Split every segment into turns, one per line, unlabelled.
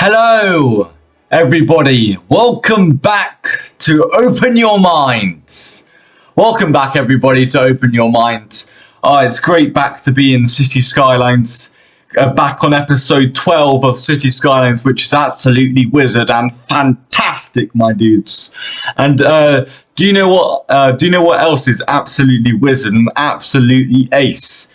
Hello, everybody. Welcome back to Open Your Minds. Welcome back, everybody, to Open Your Minds. It's great back to be in City Skylines. Back on episode 12 of City Skylines, which is absolutely wizard and fantastic, my dudes. And do you know what? Do you know what else is absolutely wizard and absolutely ace?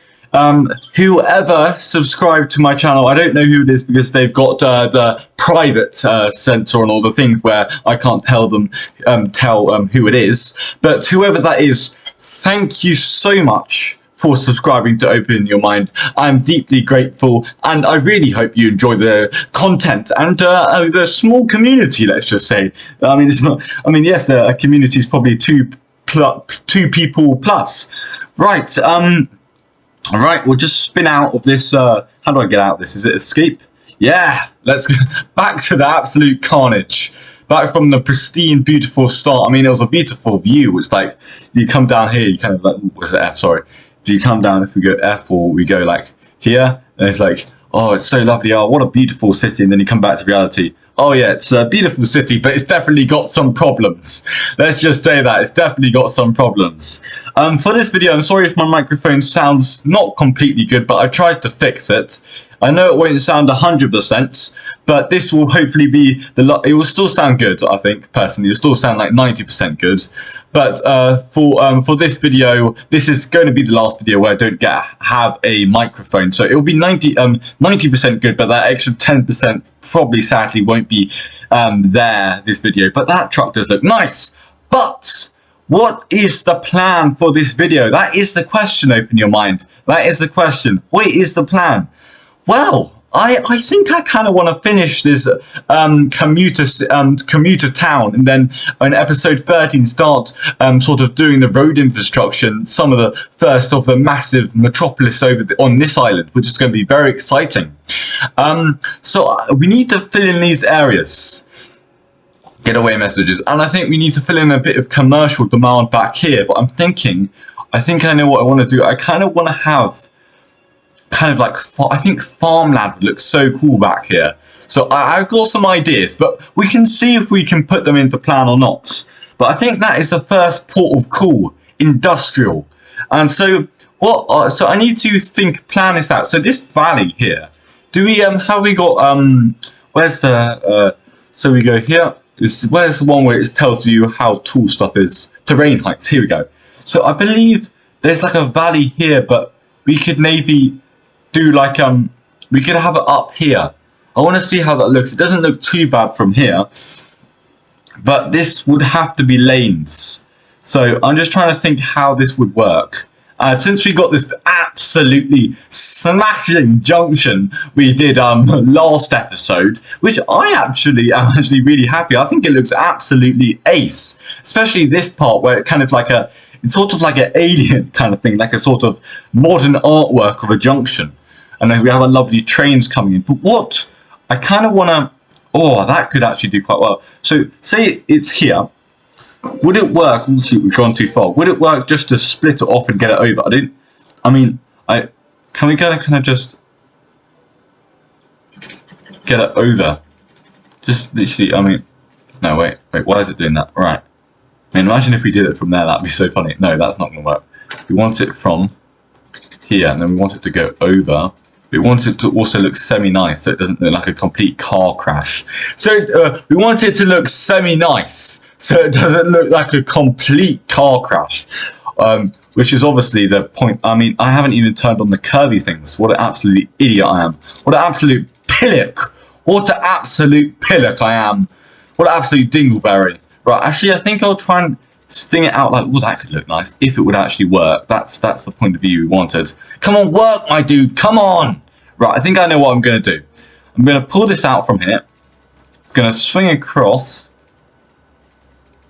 Whoever subscribed to my channel, I don't know who it is because they've got the private censor on all the things where I can't tell them who it is. But whoever that is, thank you so much for subscribing to Open Your Mind. I'm deeply grateful, and I really hope you enjoy the content and the small community. Let's just say. I mean, it's not. I mean, yes, a community is probably two people plus. Right. All right, we'll just spin out of this. How do I get out of this? Is it escape? Yeah, let's go back to the absolute carnage. Back from the pristine, beautiful start. I mean, it was a beautiful view. It's like, you come down here, you kind of like, was it F? Sorry. If you come down, if we go F or we go like here, and it's like, oh, it's so lovely. Oh, what a beautiful city. And then you come back to reality. Oh yeah, it's a beautiful city, but it's definitely got some problems. Let's just say that it's definitely got some problems. For this video, I'm sorry if my microphone sounds not completely good, but I tried to fix it. I know it won't sound 100%, but this will hopefully be it will still sound good. I think personally, it'll still sound like 90% good. But for this video, this is going to be the last video where I don't have a microphone, so it will be 90% good, but that extra 10% probably sadly won't be there this video. But that truck does look nice. But what is the plan for this video? That is the question. Open your mind. That is the question. What is the plan? Well, I think I kind of want to finish this commuter town, and then in episode 13 start sort of doing the road infrastructure, some of the first of the massive metropolis on this island, which is going to be very exciting. So we need to fill in these areas. Getaway messages, and I think we need to fill in a bit of commercial demand back here. But I'm thinking, I think I know what I want to do. I kind of want to have kind of like, I think farmland looks so cool back here. So I've got some ideas, but we can see if we can put them into plan or not. But I think that is the first port of call, industrial. And so what? So I need to plan this out. So this valley here, do we have we got where's the so we go here. Where's the one where it tells you how tall stuff is? Terrain heights. Here we go. So I believe there's like a valley here, but we could maybe do like we could have it up here. I want to see how that looks. It doesn't look too bad from here, but this would have to be lanes. So I'm just trying to think how this would work. Since we got this absolutely smashing junction we did last episode, which I actually am really happy. I think it looks absolutely ace, especially this part where it kind of like it's sort of like an alien kind of thing, like a sort of modern artwork of a junction. And then we have a lovely trains coming in. But what I kind of want to, that could actually do quite well. So say it's here. Would it work? Oh shoot, we've gone too far. Would it work just to split it off and get it over? Can we kind of just get it over? Just literally, no, wait, why is it doing that? Right. Imagine if we did it from there, that'd be so funny. No, that's not going to work. We want it from here, and then we want it to go over. We want it to also look semi-nice, so it doesn't look like a complete car crash. So we want it to look semi-nice, so it doesn't look like a complete car crash. Which is obviously the point. I haven't even turned on the curvy things. What an absolute idiot I am. What an absolute pillock. What an absolute pillock I am. What an absolute dingleberry. Right, actually, I think I'll try and sting it out like, that could look nice, if it would actually work. That's the point of view we wanted. Come on, work, my dude, come on! Right, I think I know what I'm going to do. I'm going to pull this out from here. It's going to swing across.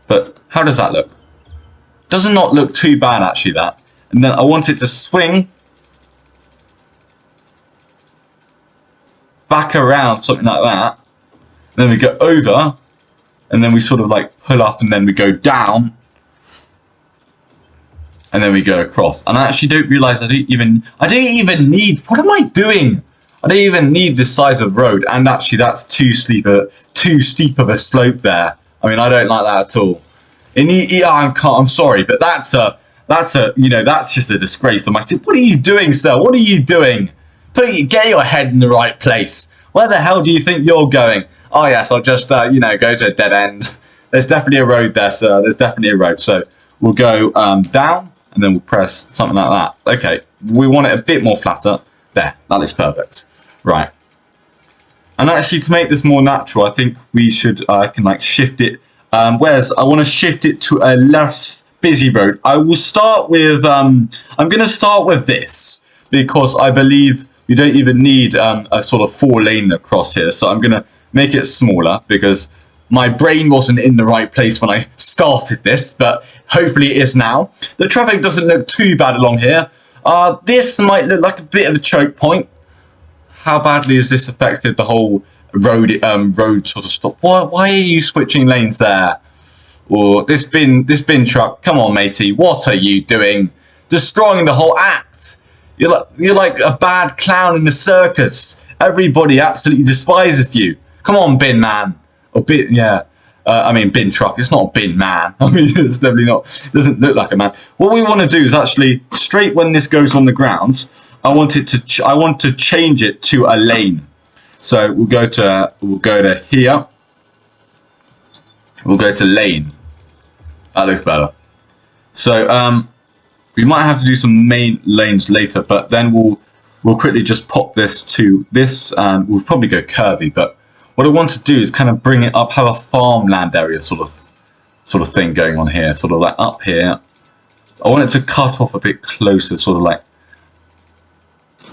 But how does that look? Does not look too bad, actually, that. And then I want it to swing back around, something like that. And then we go over. And then we sort of like pull up, and then we go down. And then we go across. And I actually don't realise I don't even need, what am I doing? I don't even need this size of road, and actually that's too steep of a slope there. I mean, I don't like that at all. I'm sorry, but that's just a disgrace to my city. What are you doing, sir? What are you doing? Get your head in the right place. Where the hell do you think you're going? Oh yes, I'll just go to a dead end. There's definitely a road there, sir. There's definitely a road. So we'll go down, and then we'll press something like that. Okay, we want it a bit more flatter. There, that looks perfect. Right. And actually, to make this more natural, I think we should. I can like shift it. I want to shift it to a less busy road. I will start with. I'm going to start with this because I believe we don't even need a sort of 4-lane across here. So I'm going to make it smaller because my brain wasn't in the right place when I started this, but hopefully it is now. The traffic doesn't look too bad along here. This might look like a bit of a choke point. How badly has this affected the whole road sort of stop? Why are you switching lanes there? Or this bin truck, come on matey, what are you doing? Destroying the whole act. You're like a bad clown in the circus. Everybody absolutely despises you. Come on, bin man. Or bin, yeah. I mean, bin truck. It's not a bin man. I mean, it's definitely not. It doesn't look like a man. What we want to do is actually, straight when this goes on the ground, I want to change it to a lane. So we'll go to here. We'll go to lane. That looks better. So we might have to do some main lanes later, but then we'll quickly just pop this to this, and we'll probably go curvy, but what I want to do is kind of bring it up, have a farmland area sort of thing going on here, sort of like up here. I want it to cut off a bit closer, sort of like.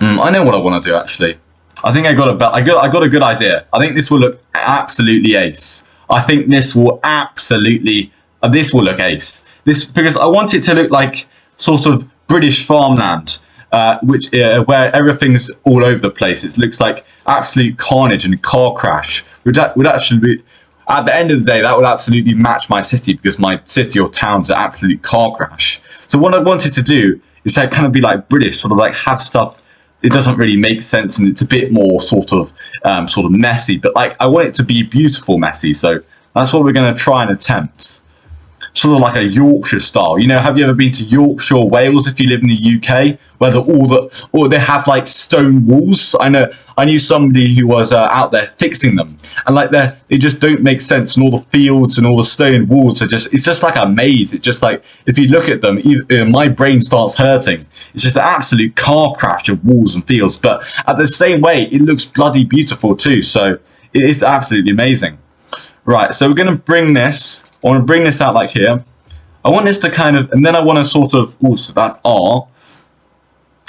I know what I want to do actually. I think I got a good idea. I think this will look absolutely ace. I think this will absolutely look ace. This because I want it to look like sort of British farmland. Where everything's all over the place. It looks like absolute carnage and car crash. Would actually be, at the end of the day, that would absolutely match my city because my city or town's an absolute car crash. So what I wanted to do is like kind of be like British, sort of like have stuff. It doesn't really make sense and it's a bit more sort of messy. But like I want it to be beautiful messy. So that's what we're going to try and attempt. Sort of like a Yorkshire style. You know, have you ever been to Yorkshire or Wales if you live in the UK, where they have like stone walls? I knew somebody who was out there fixing them, and like they just don't make sense, and all the fields and all the stone walls are it's just like a maze. It's just like if you look at them, my brain starts hurting. It's just an absolute car crash of walls and fields, but at the same way, it looks bloody beautiful too. So it's absolutely amazing. Right, so we're going to bring this. I want to bring this out like here. I want this to kind of, and then I want to sort of, so that's R.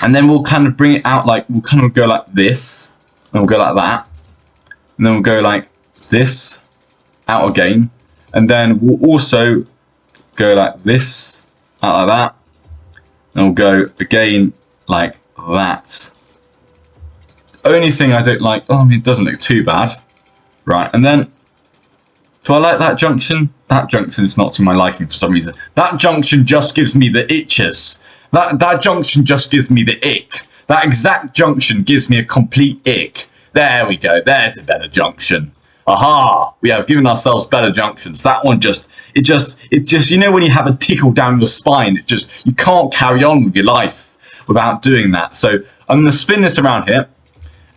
And then we'll kind of bring it out like, we'll kind of go like this. And we'll go like that. And then we'll go like this, out again. And then we'll also go like this, out like that. And we'll go again like that. Only thing I don't like, it doesn't look too bad. Right, and then, do I like that junction? That junction is not to my liking for some reason. That junction just gives me the itches. That junction just gives me the ick. That exact junction gives me a complete ick. There we go. There's a better junction. Aha! We have given ourselves better junctions. That one it just, you know when you have a tickle down your spine, you can't carry on with your life without doing that. So I'm going to spin this around here.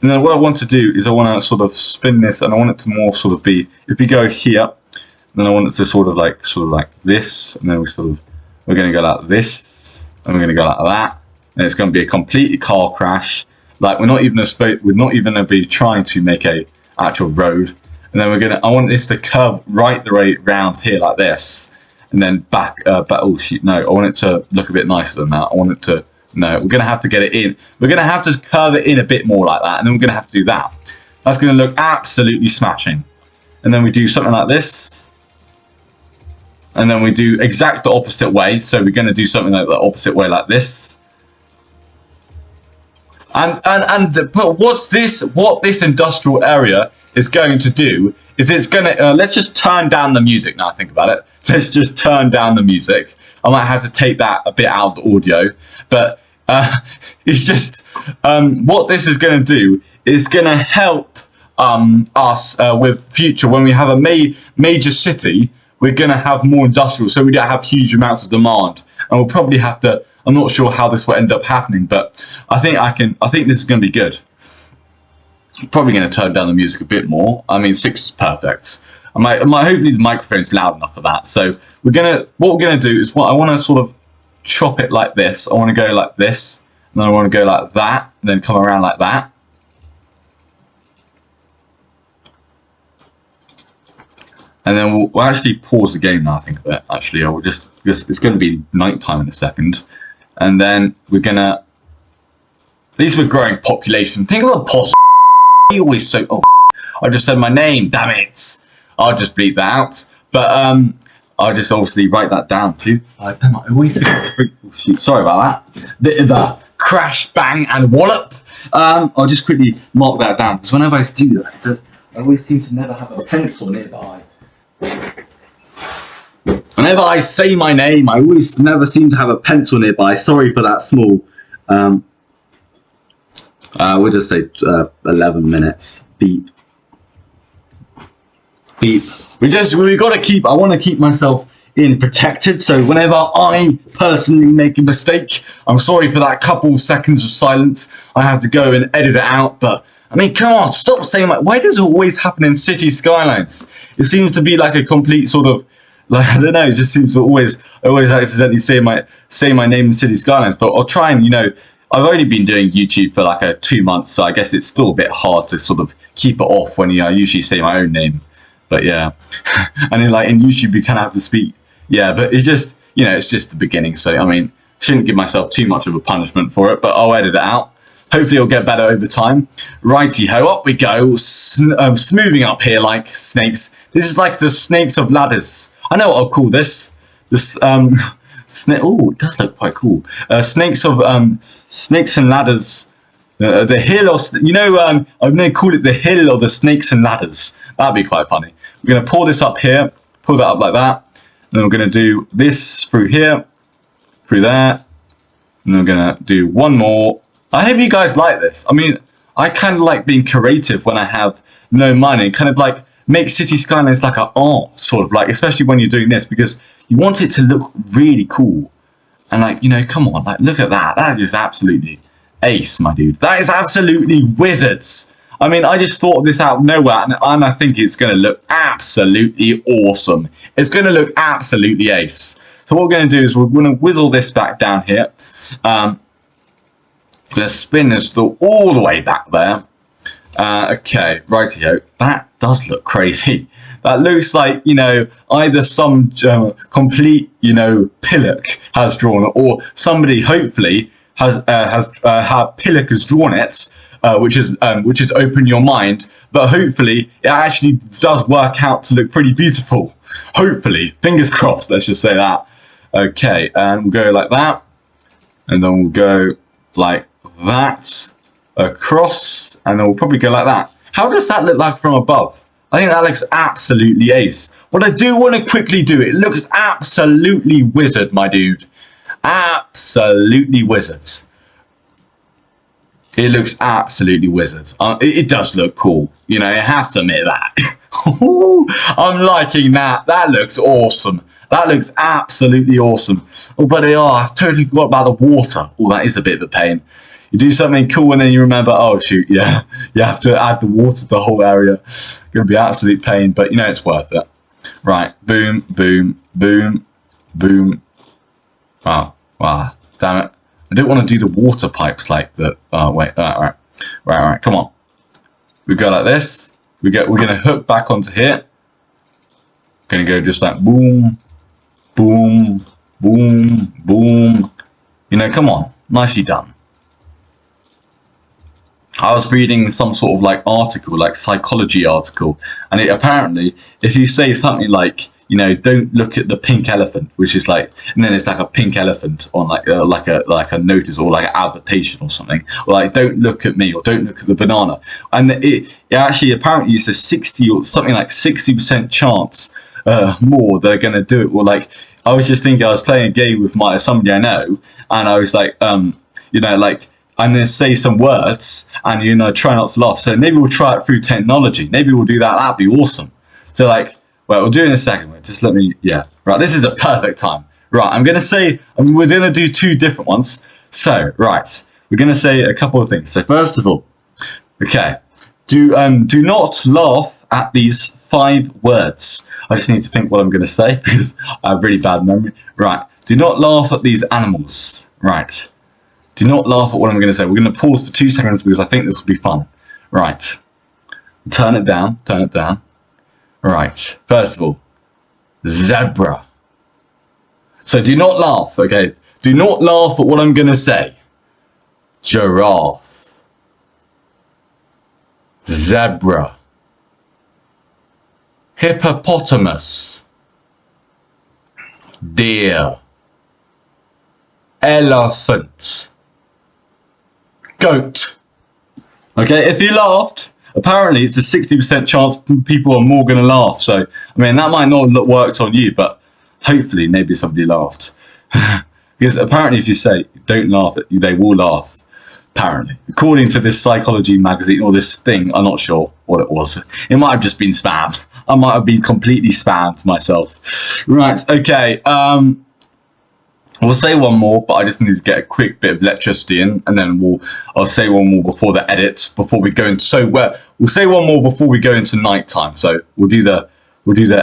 And then what I want to do is I want to sort of spin this, and I want it to more sort of be, if we go here, then I want it to sort of like this, and then we're going to go like this, and we're going to go like that, and it's going to be a complete car crash. Like we're not even going to be trying to make a actual road, and then I want this to curve right the way round here like this, and then back. Oh shit, no, I want it to look a bit nicer than that. I want it to. No, we're going to have to get it in. We're going to have to curve it in a bit more like that, and then we're going to have to do that. That's going to look absolutely smashing. And then we do something like this. And then we do exact the opposite way. So we're going to do something like the opposite way like this. But what this industrial area is going to do is it's going to, let's just turn down the music now I think about it. Let's just turn down the music. I might have to take that a bit out of the audio, but It's just what this is going to do is going to help us with future when we have a major city. We're going to have more industrial, so we don't have huge amounts of demand, and we'll probably have to. I'm not sure how this will end up happening, but I think this is going to be good. I'm probably going to turn down the music a bit more. I mean, 6 is perfect. Hopefully the microphone's loud enough for that. So what we're gonna do is I want to sort of chop it like this. I want to go like this, and then I want to go like that, and then come around like that. And then we'll actually pause the game now. I think of it. Actually, I will just because it's going to be night time in a second, and then we're gonna. At least we're growing population. Think of the poss. You always so. Oh, I just said my name. Damn it. I'll just bleep that out. But I'll just obviously write that down too. I always sorry about that. Bit of a crash, bang, and wallop. I'll just quickly mark that down because whenever I do that, I always seem to never have a pencil nearby. Whenever I say my name, I always never seem to have a pencil nearby. Sorry for that small. We'll just say 11 minutes. Beep. Beep. We got to keep. I want to keep myself in protected. So whenever I personally make a mistake, I'm sorry for that couple seconds of silence. I have to go and edit it out. But I mean, come on, stop saying like. Why does it always happen in city skylines? It seems to be like a complete sort of. Like, I don't know. It just seems to always accidentally say my name in city skylines. But I'll try and I've only been doing YouTube for like 2 months, so I guess it's still a bit hard to sort of keep it off when I usually say my own name. But yeah, and then in YouTube you kind of have to speak. Yeah, but it's just it's just the beginning. So I mean, shouldn't give myself too much of a punishment for it. But I'll edit it out. Hopefully it'll get better over time. Righty ho, up we go. Smoothing up here like snakes. This is like the snakes of ladders. I know what I'll call this. Oh, it does look quite cool. Snakes and ladders. The hill, or I'm going to call it the hill of the snakes and ladders. That'd be quite funny. We're going to pull this up here, pull that up like that. And then we're going to do this through here, through there. And then we're going to do one more. I hope you guys like this. I mean, I kind of like being creative when I have no money. Kind of like make city skylines like an art, sort of like, especially when you're doing this, because you want it to look really cool. And come on, look at that. That is absolutely ace, my dude. That is absolutely wizards. I mean, I just thought this out of nowhere, and I think it's going to look absolutely awesome. It's going to look absolutely ace. So what we're going to do is we're going to whizzle this back down here. I'm going to spin this all the way back there. Okay, rightio. That does look crazy. That looks like, either some complete, pillock has drawn it, or somebody hopefully has Pillock has drawn it, which is open your mind. But hopefully it actually does work out to look pretty beautiful. Hopefully, fingers crossed. Let's just say that. Okay, and we'll go like that, and then we'll go like that across, and then we'll probably go like that. How does that look like from above? I think that looks absolutely ace. What I do want to quickly do, it looks absolutely wizard, my dude. Absolutely wizard. It looks absolutely wizard. It does look cool. You have to admit that. I'm liking that. That looks awesome. That looks absolutely awesome. Oh, but I've totally forgot about the water. Oh, that is a bit of a pain. You do something cool and then you remember, oh shoot, yeah, you have to add the water to the whole area. It's going to be absolute pain, but it's worth it. Right, boom, boom, boom, boom. Wow, damn it. I don't want to do the water pipes like that. Oh, wait, right, come on. We go like this. We're going to hook back onto here. Going to go just like boom, boom, boom, boom. Come on, nicely done. I was reading some sort of article, psychology article, and apparently if you say something like, don't look at the pink elephant, which is and then it's like a pink elephant on like a notice or like an advertisement or something, or don't look at me, or don't look at the banana, and it actually apparently it's a 60 or something like 60% chance more they're gonna do it. Or I was just thinking, I was playing a game with somebody I know, and I was you know, like, I'm going to say some words and, you know, try not to laugh. So maybe we'll try it through technology. Maybe we'll do that. That'd be awesome. So, like, well, we'll do it in a second. Just let me, yeah. Right, this is a perfect time. Right, I'm going to say, we're going to do two different ones. So, right, we're going to say a couple of things. So, first of all, okay, do not laugh at these 5 words. I just need to think what I'm going to say because I have really bad memory. Right, do not laugh at these animals. Right. Do not laugh at what I'm going to say. We're going to pause for 2 seconds because I think this will be fun. Right. Turn it down. Turn it down. Right. First of all, zebra. So do not laugh, okay? Do not laugh at what I'm going to say. Giraffe. Zebra. Hippopotamus. Deer. Elephant. Goat. Okay, if you laughed, apparently it's a 60% chance people are more going to laugh. So, I mean, that might not look worked on you, but hopefully maybe somebody laughed. Because apparently if you say, don't laugh, they will laugh. Apparently. According to this psychology magazine or this thing, I'm not sure what it was. It might have just been spam. I might have been completely spammed myself. Right, okay. We'll say one more, but I just need to get a quick bit of electricity in, and then I'll say one more before the edit, before we go into. We'll say one more before we go into nighttime. So we'll do the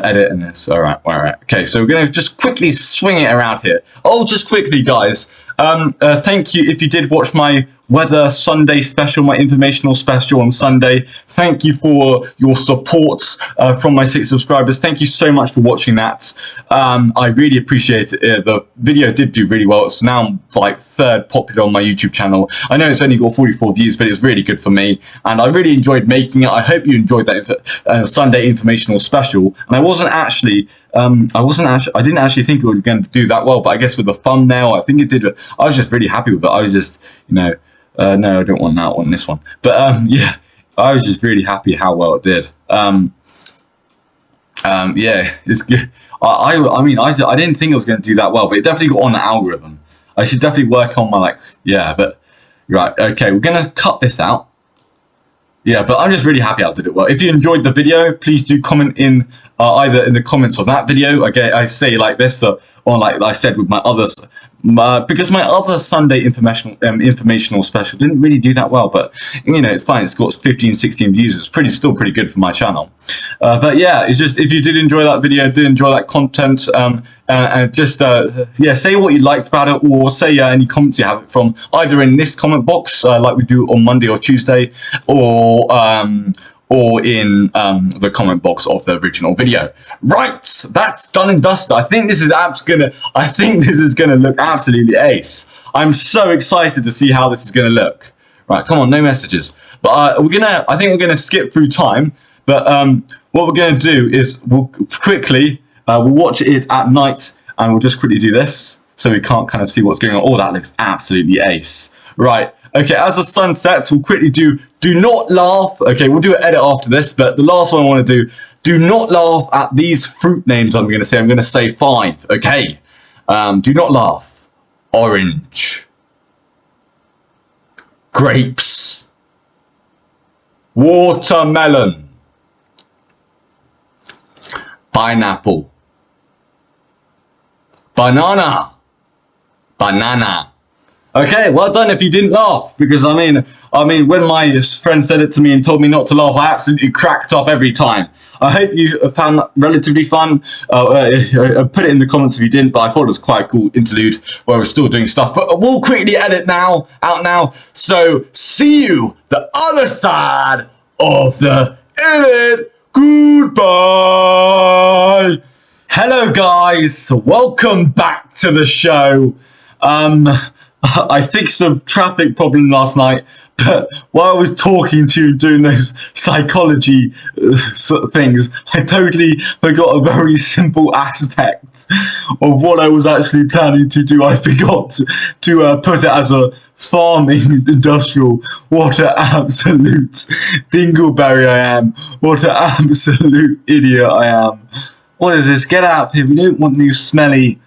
edit and this. All right. Okay, so we're gonna just quickly swing it around here. Oh, just quickly, guys. Thank you if you did watch my weather Sunday special, my informational special on Sunday. Thank you for your support from my 6 subscribers. Thank you so much for watching that. I really appreciate it. The video did do really well. It's now like 3rd popular on my YouTube channel. I know it's only got 44 views, but it's really good for me, and I really enjoyed making it. I hope you enjoyed that Sunday informational special. And I didn't actually think it was going to do that well, but I guess with the thumbnail, I think it did. I was just really happy with it. I was just, you know, no, I don't want that. I want this one. But yeah, I was just really happy how well it did. Yeah, it's good. I mean, I didn't think it was going to do that well, but it definitely got on the algorithm. I should definitely work on my, but right, okay, we're going to cut this out. Yeah, but I'm just really happy I did it well. If you enjoyed the video, please do comment in either in the comments of that video. Okay, I say like this, or like I said with my others, because my other Sunday informational special didn't really do that well. But you know, it's fine. It's got 15, 16 views. It's still pretty good for my channel. But yeah, it's just if you did enjoy that video, did enjoy that content, and just yeah, say what you liked about it, or say any comments you have it from either in this comment box, like we do on Monday or Tuesday, or in the comment box of the original video. Right, that's done and dusted. I think this is gonna look absolutely ace. I'm so excited to see how this is gonna look. Right, come on, no messages. But I think we're gonna skip through time. But what we're gonna do is we'll watch it at night, and we'll just quickly do this so we can't kind of see what's going on. Oh, that looks absolutely ace. Right. Okay, as the sun sets, we'll quickly do not laugh. Okay, we'll do an edit after this, but the last one I want to do not laugh at these fruit names I'm going to say. I'm going to say 5, okay? Do not laugh. Orange. Grapes. Watermelon. Pineapple. Banana. Banana. Okay, well done if you didn't laugh, because I mean, when my friend said it to me and told me not to laugh, I absolutely cracked up every time. I hope you found that relatively fun. Put it in the comments if you didn't, but I thought it was quite a cool interlude where we're still doing stuff. But we'll quickly edit out now. So see you the other side of the edit. Goodbye. Hello guys, welcome back to the show. I fixed a traffic problem last night, but while I was talking to you doing those psychology things, I totally forgot a very simple aspect of what I was actually planning to do. I forgot to put it as a farming industrial. What an absolute dingleberry I am. What an absolute idiot I am. What is this? Get out of here. We don't want these smelly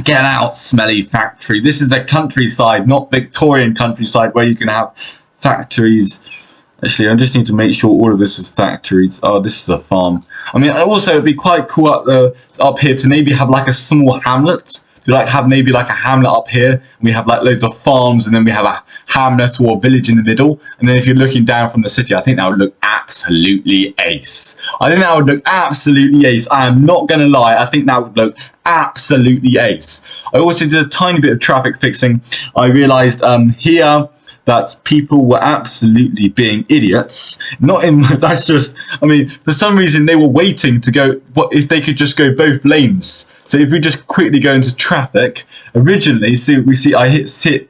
Get out, smelly factory. This is a countryside, not Victorian countryside where you can have factories. Actually, I just need to make sure all of this is factories. Oh, this is a farm. I mean, also it'd be quite cool up here to maybe have like a small hamlet. To like have maybe like a hamlet up here, and we have like loads of farms, and then we have a hamlet or a village in the middle. And then if you're looking down from the city, I think that would look absolutely ace. I think that would look absolutely ace. I am not gonna lie, I think that would look absolutely ace. I also did a tiny bit of traffic fixing. I realized here that people were absolutely being idiots. Not in that's just, I mean, for some reason they were waiting to go, what if they could just go both lanes. So if we just quickly go into traffic, originally, so we see they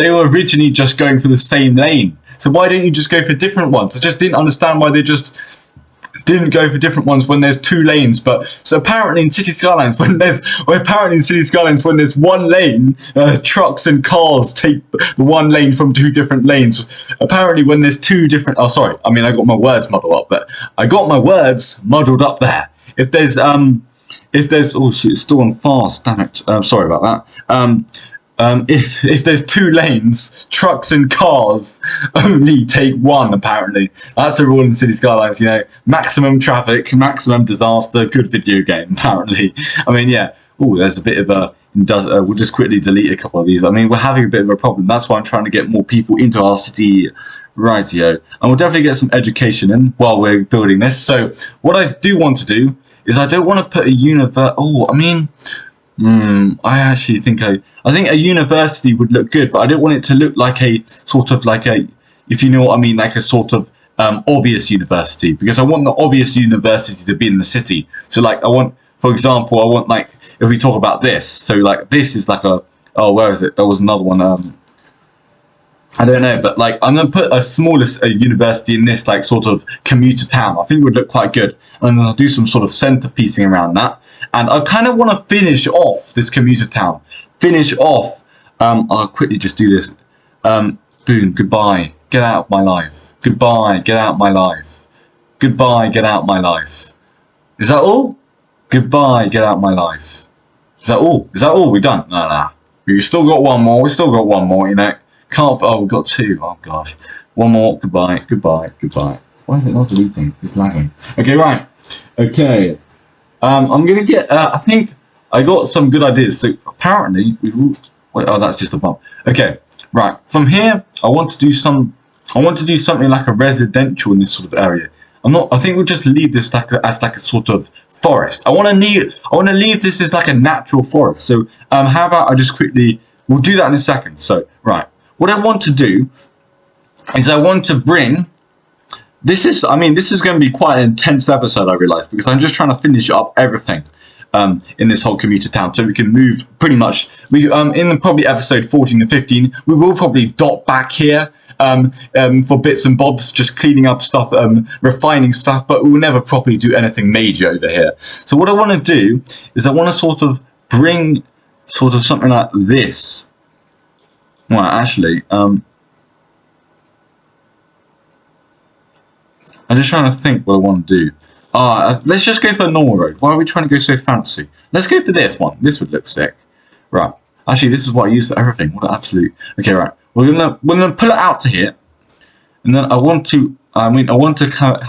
were originally just going for the same lane. So why don't you just go for different ones? I just didn't understand why they just didn't go for different ones when there's two lanes. But so apparently in City Skylines, when there's one lane, trucks and cars take the one lane from two different lanes. Apparently when there's two different, oh sorry, I mean I got my words muddled up there. If there's oh shoot, it's still on fast, damn it. Sorry about that. If there's two lanes, trucks and cars only take one, apparently. That's the rule in City Skylines, you know. Maximum traffic, maximum disaster, good video game, apparently. I mean, yeah. Oh, there's a bit of a... we'll just quickly delete a couple of these. I mean, we're having a bit of a problem. That's why I'm trying to get more people into our city. Rightio. And we'll definitely get some education in while we're building this. So, what I do want to do is I don't want to put a I actually think I think a university would look good, but I don't want it to look like a sort of like a, if you know what I mean, like a sort of obvious university, because I want the obvious university to be in the city. So like I want, for example, I want like, if we talk about this, so like this is like a, oh where is it? There was another one. I don't know, but like I'm gonna put a smallest university in this like sort of commuter town. I think it would look quite good, and then I'll do some sort of centerpiecing around that. And I kind of want to finish off this commuter town. I'll quickly just do this. Boom. Goodbye. Get out of my life. Goodbye. Get out of my life. Goodbye. Get out of my life. Is that all? Goodbye. Get out of my life. Is that all? Is that all? We're done. Nah. We still got one more. You know. Can't. Oh, we got two. Oh gosh. One more. Goodbye. Why is it not deleting? It's lagging. Okay, right. Okay. I'm gonna get. I think I got some good ideas. So apparently we will. Wait, oh, that's just a bump. Okay, right. From here, I want to do something like a residential in this sort of area. I think we'll just leave this as like a sort of forest. I want to leave this as like a natural forest. So how about I just quickly. We'll do that in a second. So right. What I want to do is I want to bring. This is going to be quite an intense episode, I realise, because I'm just trying to finish up everything in this whole commuter town, so we can move pretty much. In probably episode 14 and 15, we will probably dot back here for bits and bobs, just cleaning up stuff, refining stuff, but we'll never properly do anything major over here. So what I want to do is I want to sort of bring sort of something like this. Well, actually, I'm just trying to think what I want to do. Let's just go for a normal road. Why are we trying to go so fancy? Let's go for this one. This would look sick. Right. Actually, this is what I use for everything. What an absolute. Okay, right. We're gonna pull it out to here, and then I want to have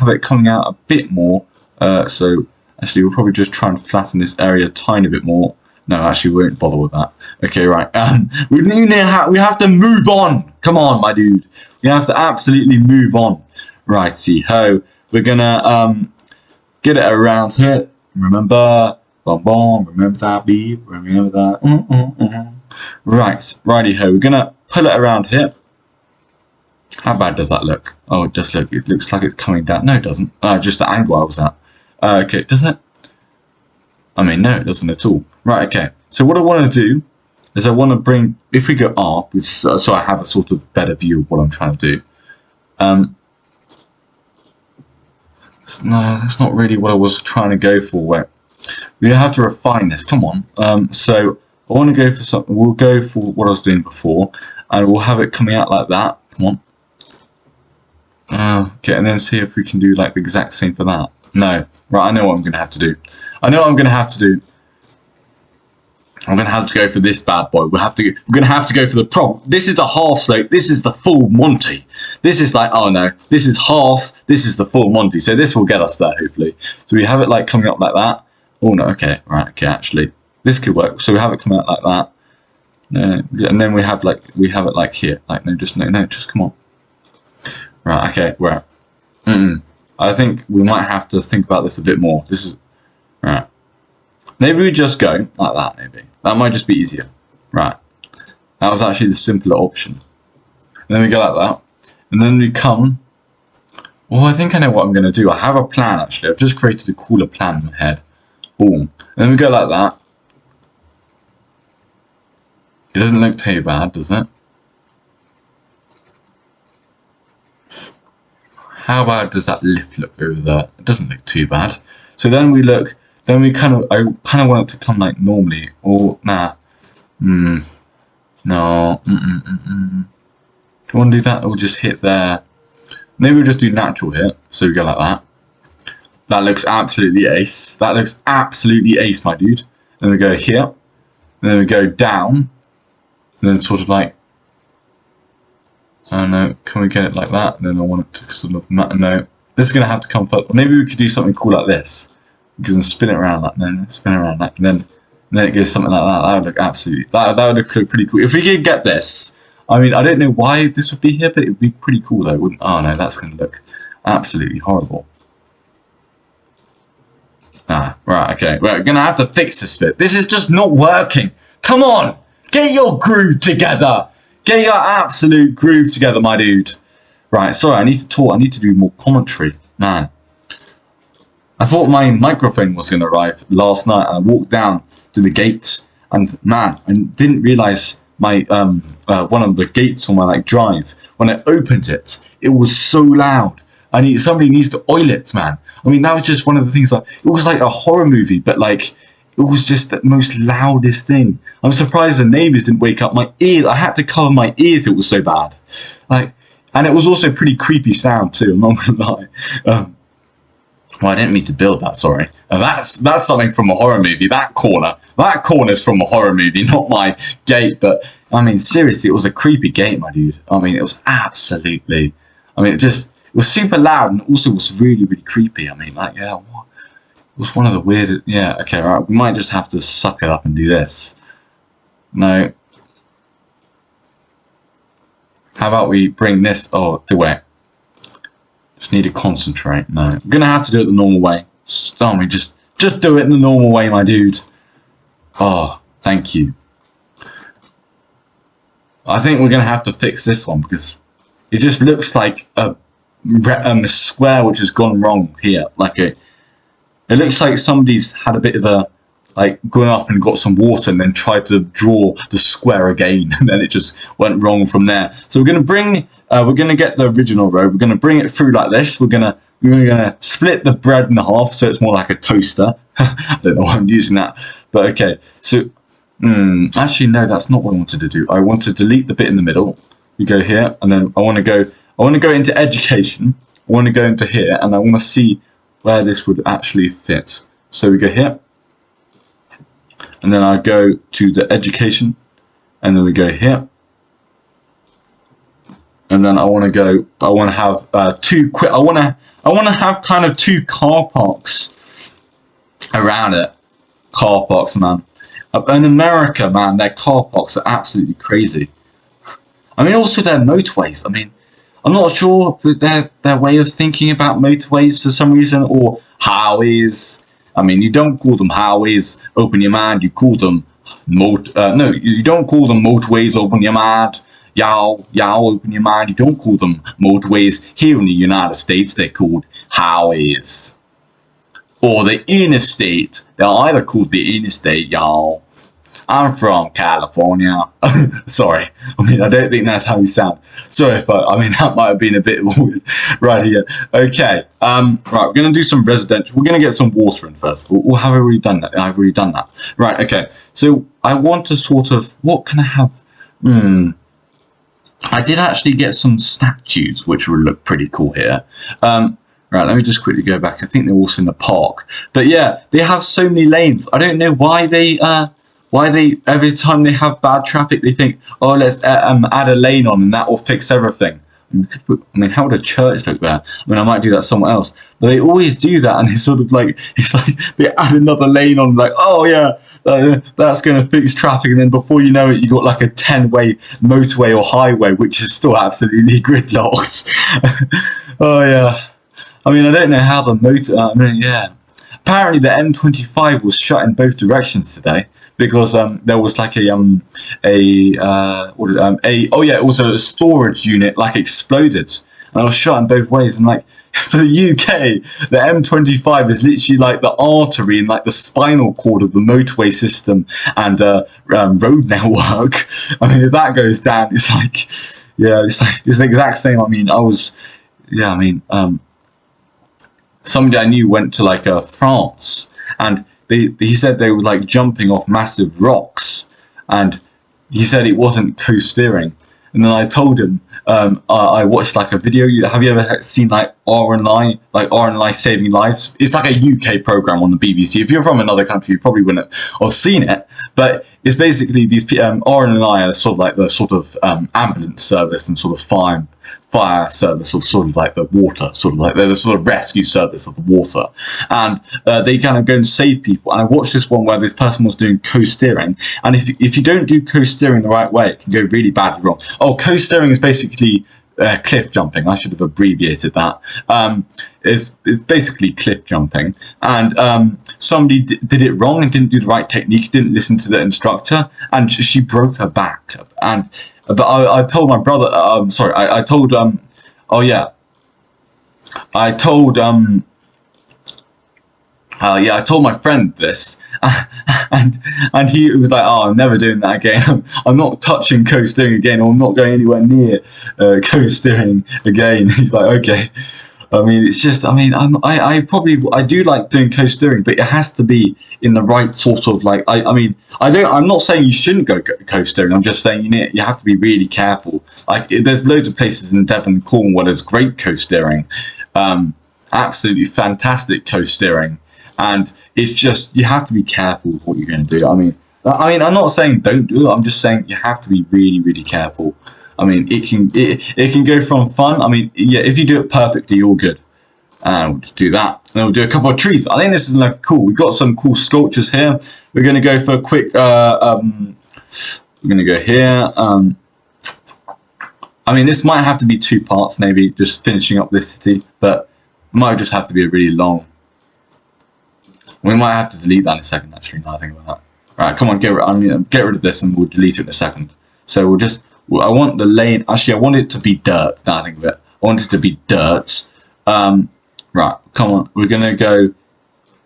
it coming out a bit more. So actually, we'll probably just try and flatten this area a tiny bit more. No, actually, we won't bother with that. Okay, right. We have to move on. Come on, my dude. We have to absolutely move on. Righty ho. We're gonna get it around here. Remember, remember that beat. Remember that. Right, righty ho. We're gonna pull it around here. How bad does that look? Oh, it does look. It looks like it's coming down. No, it doesn't. Just the angle I was at. Okay, doesn't it? I mean, no, it doesn't at all. Right, okay. So what I want to do is I want to bring, if we go up, so I have a sort of better view of what I'm trying to do. No, that's not really what I was trying to go for. Wait, we have to refine this. Come on. So I want to go for something. We'll go for what I was doing before, and we'll have it coming out like that. Come on. Okay, and then see if we can do like the exact same for that. No. Right, I know what I'm going to have to do. I know what I'm going to have to do. I'm going to have to go for this bad boy. We're going to have to go for the prop. This is a half slope. This is the full Monty. This is like, oh no, this is half. This is the full Monty. So this will get us there, hopefully. So we have it like coming up like that. Oh no, okay, right, okay, actually. This could work. So we have it coming out like that. No, and then we have it like here. Like, no, just come on. Right, okay, right. I think we might have to think about this a bit more. This is, right. Maybe we just go like that, maybe. That might just be easier. Right. That was actually the simpler option. And then we go like that. And then we come. Oh, I think I know what I'm going to do. I have a plan, actually. I've just created a cooler plan in my head. Boom. And then we go like that. It doesn't look too bad, does it? How bad does that lift look over there? It doesn't look too bad. So then we look, then we I kind of want it to come like normally, or nah. No. Do you want to do that, or just hit there? Maybe we'll just do natural here. So we go like that. That looks absolutely ace. That looks absolutely ace, my dude. Then we go here. And then we go down. And then sort of like, I don't know, can we get it like that? And then I want it to sort of, no, this is going to have to come first. Maybe we could do something cool like this. Because then spin it around like, and then spin it around like, and then it goes something like that. That would look absolutely, that would look pretty cool. If we could get this, I mean, I don't know why this would be here, but it would be pretty cool though, wouldn't? Oh no, that's going to look absolutely horrible. Ah, right, okay. We're going to have to fix this bit. This is just not working. Come on, get your groove together. Get your absolute groove together, my dude. Right, sorry, I need to talk. I need to do more commentary. Man. I thought my microphone was going to arrive last night, and I walked down to the gates, and man, I didn't realise my one of the gates on my like drive. When I opened it, it was so loud. Somebody needs to oil it, man. I mean, that was just one of the things. Like, it was like a horror movie, but like, it was just the most loudest thing. I'm surprised the neighbours didn't wake up. My ears, I had to cover my ears. It was so bad. Like, and it was also pretty creepy sound too. I'm not gonna lie. Well, I didn't mean to build that. Sorry. That's something from a horror movie. That corner's from a horror movie, not my gate. But I mean, seriously, it was a creepy gate, my dude. I mean, it was absolutely. I mean, it was super loud, and also was really, really creepy. I mean, like, yeah, what? It was one of the weirdest. Yeah, okay, right. We might just have to suck it up and do this. No. How about we bring this? Oh, wait. Just need to concentrate. No, I'm gonna have to do it the normal way. Stop me. Just do it in the normal way, my dude. Oh, thank you. I think we're gonna have to fix this one because it just looks like a square which has gone wrong here. Like it looks like somebody's had a bit of a gone up and got some water and then tried to draw the square again, and then it just went wrong from there. So we're gonna get the original row. We're gonna bring it through like this. We're gonna split the bread in half so it's more like a toaster. I don't know why I'm using that, but okay. So actually no, that's not what I wanted to do. I want to delete the bit in the middle. We go here, and then I want to go into education. I want to go into here, and I want to see where this would actually fit. So we go here. And then I go to the education, and then we go here. And then I want to have I want to have kind of two car parks around it. Car parks, man. In America, man, their car parks are absolutely crazy. I mean, also their motorways. I mean, I'm not sure their way of thinking about motorways for some reason, or highways. I mean, you don't call them highways, open your mind. You call them no, you don't call them motorways, open your mind. Yow, open your mind. You don't call them motorways. Here in the United States, they're called highways. Or the interstate. They're either called the interstate, y'all. I'm from California. Sorry. I mean, I don't think that's how you sound. Sorry if I mean, that might have been a bit weird right here. Okay. Right, we're going to do some residential. We're going to get some water in first. Or have I already done that? I've already done that. Right, okay. So I want to sort of, what can I have? I did actually get some statues, which would look pretty cool here. Right, let me just quickly go back. I think they're also in the park. But yeah, they have so many lanes. I don't know why they every time they have bad traffic, they think, oh, let's add a lane on and that will fix everything. I mean, how would a church look there? I mean, I might do that somewhere else. But they always do that, and it's sort of like, it's like they add another lane on, like, oh yeah, that's going to fix traffic, and then before you know it, you got like a 10-way motorway or highway, which is still absolutely gridlocked. Oh yeah. I mean, I don't know how the yeah. Apparently, the M25 was shut in both directions today because there was like it was a storage unit like exploded, and it was shut in both ways. And like for the UK, the M25 is literally like the artery and like the spinal cord of the motorway system and road network. I mean, if that goes down, it's like, yeah, it's the exact same. I mean, somebody I knew went to like France, and he said they were like jumping off massive rocks, and he said it wasn't co-steering. And then I told him, I watched like a video. Have you ever seen like RNLI Saving Lives? It's like a UK program on the BBC. If you're from another country, you probably wouldn't have seen it. But it's basically these RNLI are sort of like the sort of ambulance service and sort of fire service, or sort of like the water, sort of like they're the sort of rescue service of the water, and they kind of go and save people. And I watched this one where this person was doing co-steering, and if you don't do co-steering the right way, it can go really badly wrong. Oh, co-steering is basically cliff jumping. I should have abbreviated that. It's basically cliff jumping, and somebody did it wrong and didn't do the right technique, didn't listen to the instructor, and she broke her back. And but I told my brother. I told I told my friend this, and he was like, "Oh, I'm never doing that again. I'm not touching co-steering again, or I'm not going anywhere near co-steering again." He's like, "Okay." I mean, it's just, I mean, I do like doing co-steering, but it has to be in the right sort of like, I'm not saying you shouldn't go co-steering. I'm just saying you have to be really careful. Like, there's loads of places in Devon and Cornwall where there's great co-steering, absolutely fantastic co-steering. And it's just, you have to be careful with what you're going to do. I mean, I'm not saying don't do it. I'm just saying you have to be really, really careful. I mean, it can go from fun. I mean, yeah, if you do it perfectly, you're good. And we'll just do that. And then we'll do a couple of trees. I think this is like cool. We've got some cool sculptures here. We're going to go for a quick, we're going to go here. I mean, this might have to be 2 parts, maybe, just finishing up this city. But it might just have to be a really long. We might have to delete that in a second, actually, now I think about that. Right, come on, get rid of this and we'll delete it in a second. So we'll just, I want the lane, actually I want it to be dirt, now I think of it. I want it to be dirt. Right, come on, we're going to go,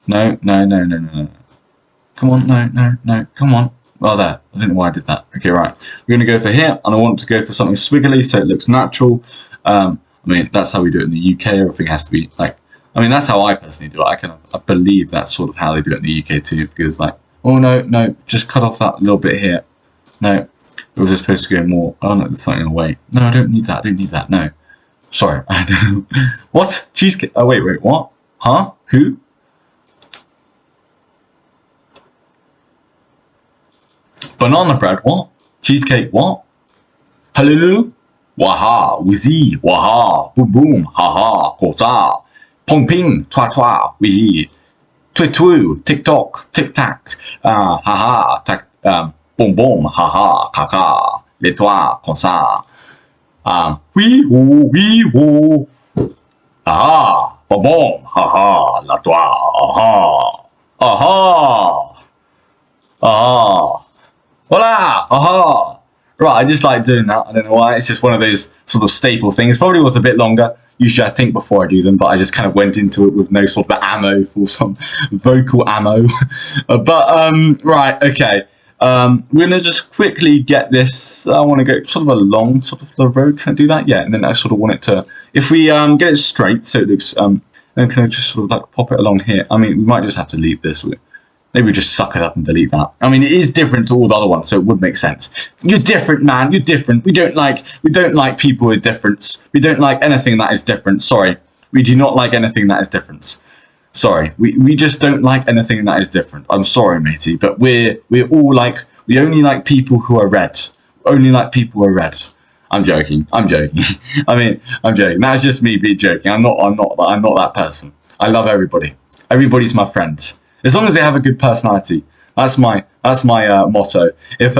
no. Come on, no, come on. Oh, there, I don't know why I did that. Okay, right, we're going to go for here, and I want to go for something squiggly so it looks natural. I mean, that's how we do it in the UK, everything has to be like, I mean, that's how I personally do it. I believe that's sort of how they do it in the UK too, because like, oh no, just cut off that little bit here. No, it was just supposed to go more. Oh no, there's something in the way. No, I don't need that. No, sorry. I don't know. What? Cheesecake? Oh wait, what? Huh? Who? Banana bread? What? Cheesecake? What? Hallelujah? Waha, wizzy, waha, boom boom, haha, kota. Pong ping, twa twa, wee, twi twu, tick tock, tic tac, ha ha, tac, boom boom, ha ha, kaka, les toi, comme ça, wee woo, aha, boom boom, ha ha, la toi, aha, voila, aha. Right, I just like doing that. I don't know why. It's just one of those sort of staple things. Probably was a bit longer. Usually I think before I do them, but I just kind of went into it with no sort of ammo for some vocal ammo. Right, okay. We're going to just quickly get this. I want to go sort of along sort of the road. Can I do that? Yeah, and then I sort of want it to, if we get it straight so it looks, then can I just sort of like pop it along here? I mean, we might just have to leave this. Maybe just suck it up and delete that. I mean, it is different to all the other ones, so it would make sense. You're different, man. You're different. We don't like people with difference. We don't like anything that is different. Sorry. We do not like anything that is different. Sorry, we just don't like anything that is different. I'm sorry, matey, but we're all like, we only like people who are red. Only like people who are red. I'm joking. I'm joking. I'm joking. That's just me being joking. I'm not that person. I love everybody. Everybody's my friend. As long as they have a good personality. That's my motto. If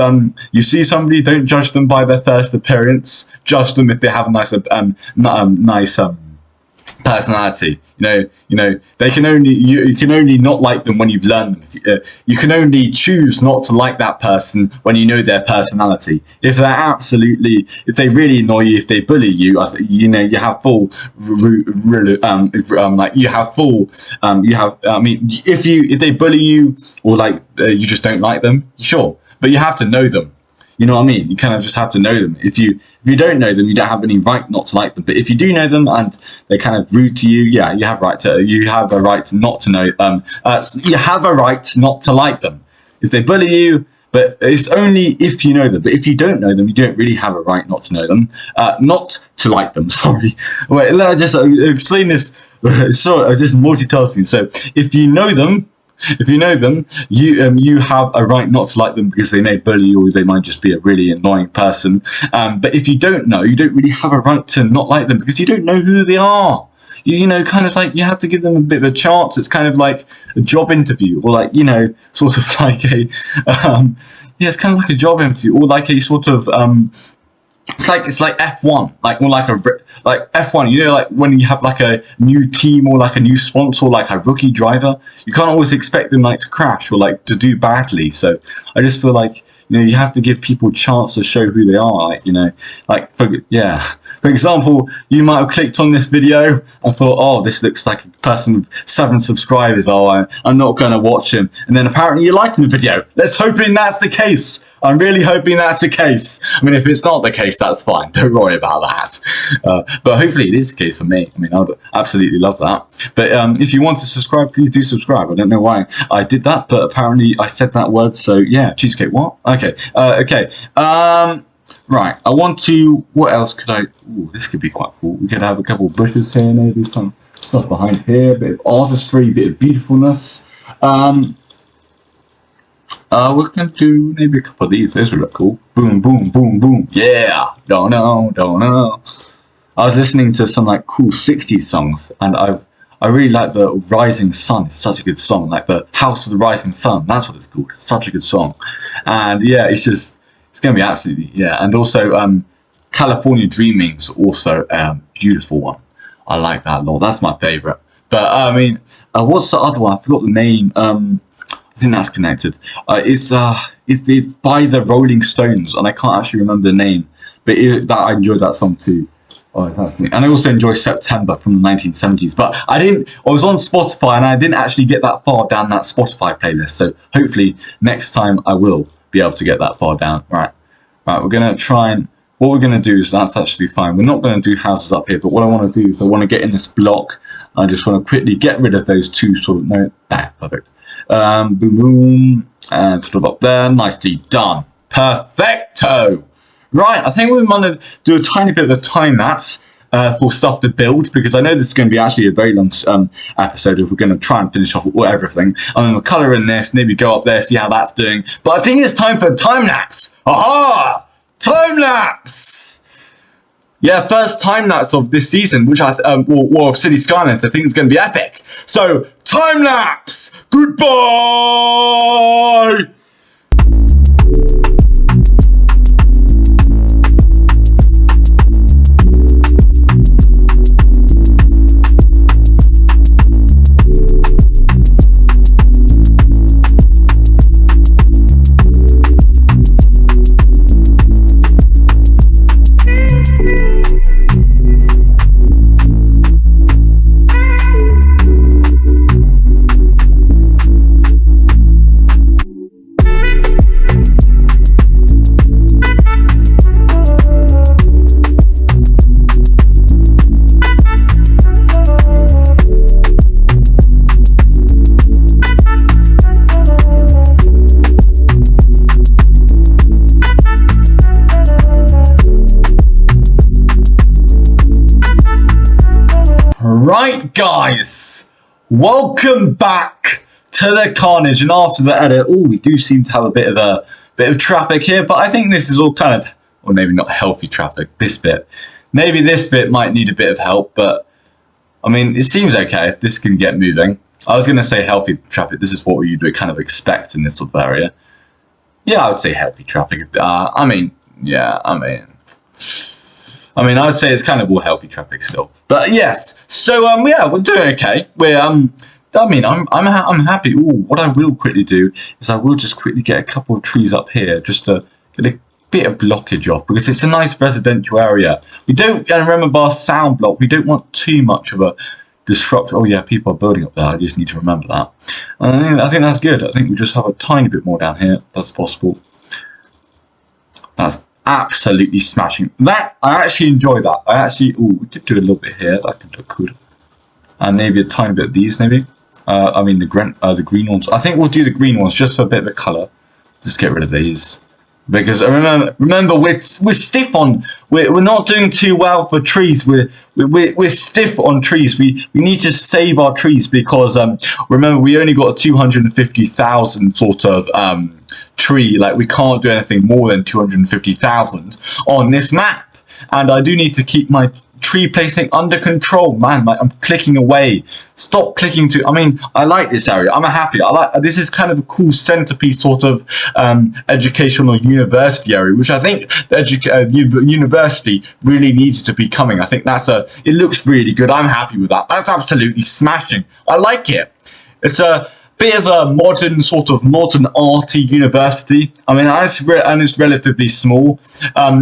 you see somebody, don't judge them by their first appearance. Judge them if they have a nice personality. You know, they can only you can only not like them when you've learned them. You can only choose not to like that person when you know their personality. If they really annoy you, if they bully you, you know, you have full if they bully you, or like you just don't like them, sure, but you have to know them. You know what I mean? You kind of just have to know them. If you don't know them, you don't have any right not to like them. But if you do know them and they're kind of rude to you, yeah, you have a right not to know. You have a right not to like them. If they bully you, but it's only if you know them. But if you don't know them, you don't really have a right not to know them. Not to like them. Sorry. Wait, let me just explain this. Sorry, I'm just multitasking. So if you know them. You have a right not to like them because they may bully you, or they might just be a really annoying person. But if you don't know, you don't really have a right to not like them because you don't know who they are. You know, kind of like you have to give them a bit of a chance. It's kind of like a job interview, or like, you know, sort of like a it's kind of like a job interview, or like a sort of it's like F1, like, or like F1, you know, like when you have like a new team or like a new sponsor, or like a rookie driver, you can't always expect them like to crash or like to do badly. So I just feel like, you know, you have to give people a chance to show who they are. Like, you know, like for example, you might have clicked on this video and thought, oh, this looks like a person with 7 subscribers. Oh, I'm not going to watch him. And then apparently you're liking the video. Let's hoping that's the case. I'm really hoping that's the case. I mean, if it's not the case, that's fine. Don't worry about that. But hopefully it is the case for me. I mean, I would absolutely love that. But if you want to subscribe, please do subscribe. I don't know why I did that, but apparently I said that word. So yeah, cheesecake. What? Okay. Okay. Right. I want to. What else could I? Ooh, this could be quite cool. We could have a couple of bushes here, maybe some stuff behind here. A bit of artistry, a bit of beautifulness. We're going to do maybe a couple of these. Those would look cool. Boom, boom, boom, boom. Yeah. Don't know. I was listening to some like cool 60s songs, and I really like the Rising Sun. It's such a good song. Like the House of the Rising Sun. That's what it's called. It's such a good song. And yeah, it's going to be absolutely, yeah. And also, California Dreaming's also a beautiful one. I like that a lot. That's my favourite. But I mean, what's the other one? I forgot the name. I think that's connected. It's by the Rolling Stones, and I can't actually remember the name. But I enjoyed that song too. Oh, it's actually, and I also enjoy September from the 1970s. But I was on Spotify, and I didn't actually get that far down that Spotify playlist. So hopefully next time I will be able to get that far down. Right. We're gonna try and. What we're going to do is, that's actually fine. We're not going to do houses up here, but what I want to do is I want to get in this block. I just want to quickly get rid of those two sort of, no, there, perfect. Boom, boom, and sort of up there. Nicely done. Perfecto. Right, I think we want to do a tiny bit of a time lapse for stuff to build, because I know this is going to be actually a very long episode if we're going to try and finish off everything. I'm going to colour in this, maybe go up there, see how that's doing. But I think it's time for a time lapse. Aha! Time lapse! Yeah, first time lapse of this season, which or of City Skylines. I think it's going to be epic. So, time lapse! Goodbye! guys, welcome back to the carnage. And after the edit, we do seem to have a bit of traffic here, but I think this is all kind of, or maybe not healthy traffic. Maybe this bit might need a bit of help, but I mean, it seems okay if this can get moving. I was going to say healthy traffic. This is what we would kind of expect in this sort of area. Yeah, I would say healthy traffic. I would say it's kind of all healthy traffic still. But yes, so yeah, we're doing okay. I'm happy. What I will quickly do is I will just quickly get a couple of trees up here just to get a bit of blockage off, because it's a nice residential area. We don't, and remember our sound block, we don't want too much of a disrupt. Oh yeah, people are building up there. I just need to remember that. And I think that's good. I think we just have a tiny bit more down here. If that's possible. That's absolutely smashing. That I actually enjoy that. We could do a little bit here. That could look good. And maybe a tiny bit of these, maybe. The green ones. I think we'll do the green ones just for a bit of a colour. Just get rid of these. Because remember, we're stiff on. We're not doing too well for trees. We're stiff on trees. We need to save our trees because remember, we only got a 250,000 sort of tree. Like, we can't do anything more than 250,000 on this map. And I do need to keep my tree placing under control. Man, I'm clicking away. Stop clicking to. I mean, I like this area. I'm happy. This is kind of a cool centerpiece sort of educational university area, which I think the university really needs to be coming. I think it looks really good. I'm happy with that. That's absolutely smashing. I like it. It's a bit of a modern arty university. I mean, and it's relatively small.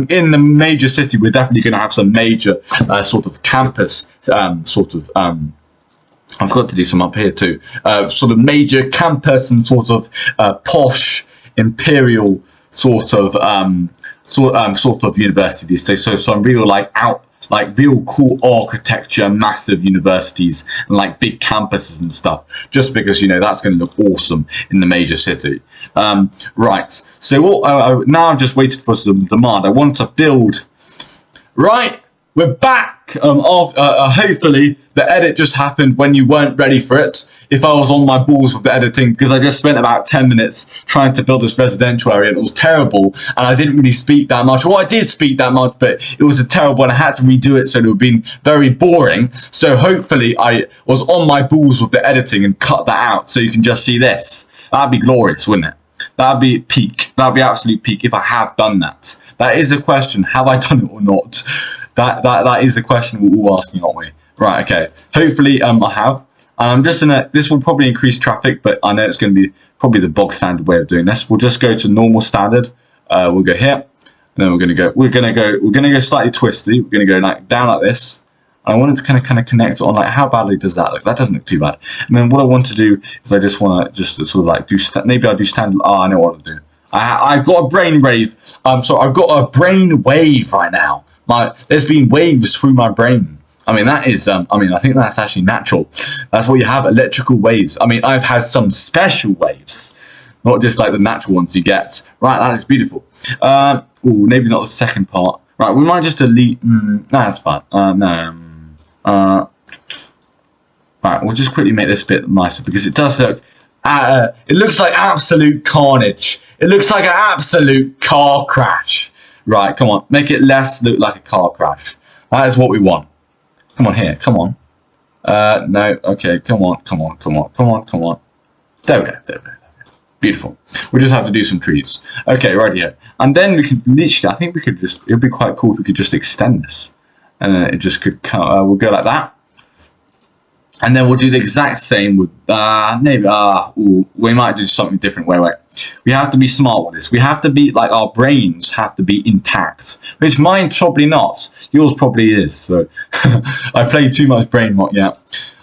In the major city, we're definitely going to have some major sort of campus I've got to do some up here too. Sort of major campus and sort of posh imperial sort of universities. So some real real cool architecture, massive universities, and like big campuses and stuff. Just because that's going to look awesome in the major city. Right. So now I've just waited for some demand. I want to build. Right. We're back. Hopefully the edit just happened when you weren't ready for it. If I was on my balls with the editing, because I just spent about 10 minutes trying to build this residential area, and it was terrible, and I didn't really speak that much. Well, I did speak that much, but it was terrible, and I had to redo it, so it would have been very boring. So hopefully I was on my balls with the editing and cut that out, so you can just see this. That'd be glorious, wouldn't it? That'd be peak. That'd be absolute peak if I have done that. That is a question. Have I done it or not? That is a question we're all asking, aren't we? Right, okay. Hopefully I have. I'm just this will probably increase traffic, but I know it's going to be probably the bog standard way of doing this. We'll just go to normal standard. We'll go here, and then we're going to go slightly twisty. We're going to go down like this. I wanted to kind of connect on how badly does that look? That doesn't look too bad. And then what I want to do is I just want to sort of do maybe I'll do standard. I know what to do. I've got a brain wave. So I've got a brain wave right now. There's been waves through my brain. I mean, that is, I think that's actually natural. That's what you have, electrical waves. I mean, I've had some special waves, not just like the natural ones you get. Right, that is beautiful. Maybe not the second part. Right, we might just delete, no, that's fine. Right, we'll just quickly make this a bit nicer, because it does look, it looks like absolute carnage. It looks like an absolute car crash. Right, come on, make it less look like a car crash. That is what we want. Come on here, come on. No, okay, come on. There we go. Beautiful. We just have to do some trees. Okay, right here. And then we could literally, I think we could just, it would be quite cool if we could just extend this. And then it just could come, we'll go like that. And then we'll do the exact same with, we might do something different. Wait. We have to be smart with this. We have to be, our brains have to be intact. Which mine probably not. Yours probably is. So, I played too much brain rot, yeah.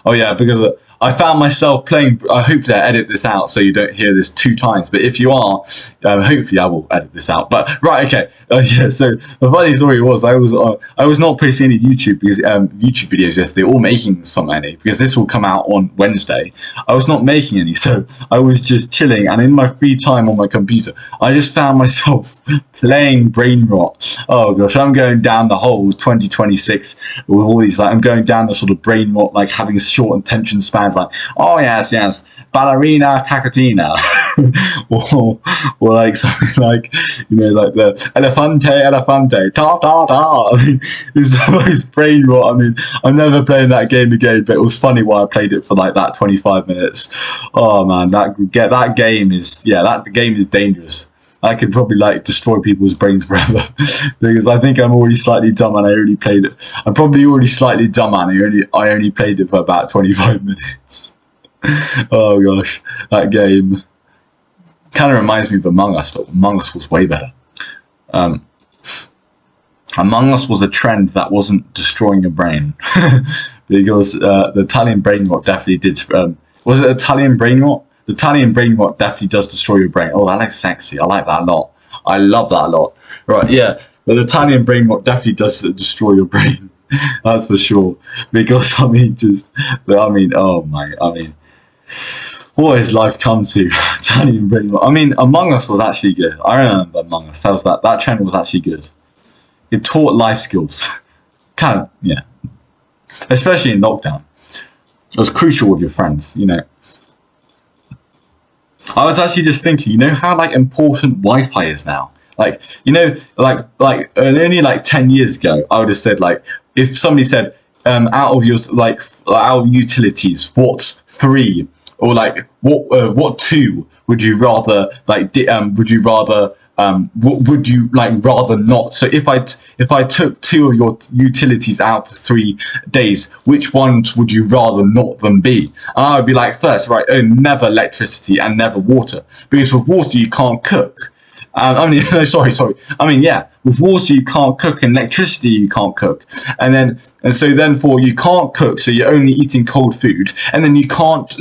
Oh yeah, because I found myself playing, hopefully I edit this out so you don't hear this 2 times, but if you are, hopefully I will edit this out. But, right, okay, yeah, so the funny story was, I was not posting any YouTube videos yesterday, or making some any, because this will come out on Wednesday. I was not making any, so I was just chilling, and in my free time on my computer, I just found myself playing brain rot. Oh gosh, I'm going down the whole 2026 with all these, like, I'm going down the sort of brain rot, like having short attention spans, like, oh yes, ballerina cacatina, or like something like, you know, like the elefante, ta ta ta. I mean, it's the most brain rot. I mean, I'm never playing that game again, but it was funny while I played it for like that 25 minutes. Oh man, that game is, yeah, that the game is dangerous. I could probably like destroy people's brains forever because I think I'm already slightly dumb and I only played it. I'm probably already slightly dumb and I only played it for about 25 minutes. Oh gosh, that game kind of reminds me of Among Us, but Among Us was way better. Among Us was a trend that wasn't destroying your brain because the Italian brain rot definitely did. Was it Italian brain rot? The Italian brain rot definitely does destroy your brain. Oh, that looks sexy. I like that a lot. I love that a lot. Right, yeah. But the Italian brain rot definitely does destroy your brain. That's for sure. Because, oh my, what has life come to? Italian brain rot. I mean, Among Us was actually good. I remember Among Us. That trend was actually good. It taught life skills. Kind of, yeah. Especially in lockdown. It was crucial with your friends, you know. I was actually just thinking, you know how like important Wi-Fi is now. Like, you know, like only like 10 years ago, I would have said, like, if somebody said, out of your like out of utilities, what 3 or like what 2 would you rather like? Would you rather what would you like rather not? So if I took 2 of your utilities out for 3 days, which ones would you rather not them be? And I would be like, first, right, never electricity and never water, because with water you can't cook. I mean, no, sorry. I mean, yeah, with water you can't cook, and electricity you can't cook, and so therefore you can't cook, so you're only eating cold food, and then you can't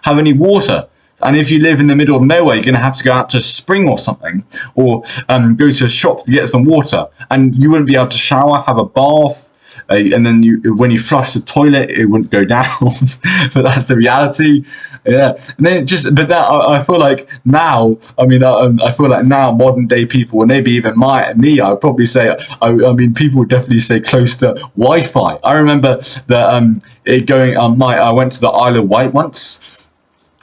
have any water. And if you live in the middle of nowhere, you're going to have to go out to a spring or something, or go to a shop to get some water, and you wouldn't be able to shower, have a bath, and then when you flush the toilet, it wouldn't go down. But that's the reality. Yeah. And then I feel like now, I feel like now modern day people, and maybe even me, I'd probably say, I mean, people would definitely say close to Wi-Fi. I remember that I went to the Isle of Wight once,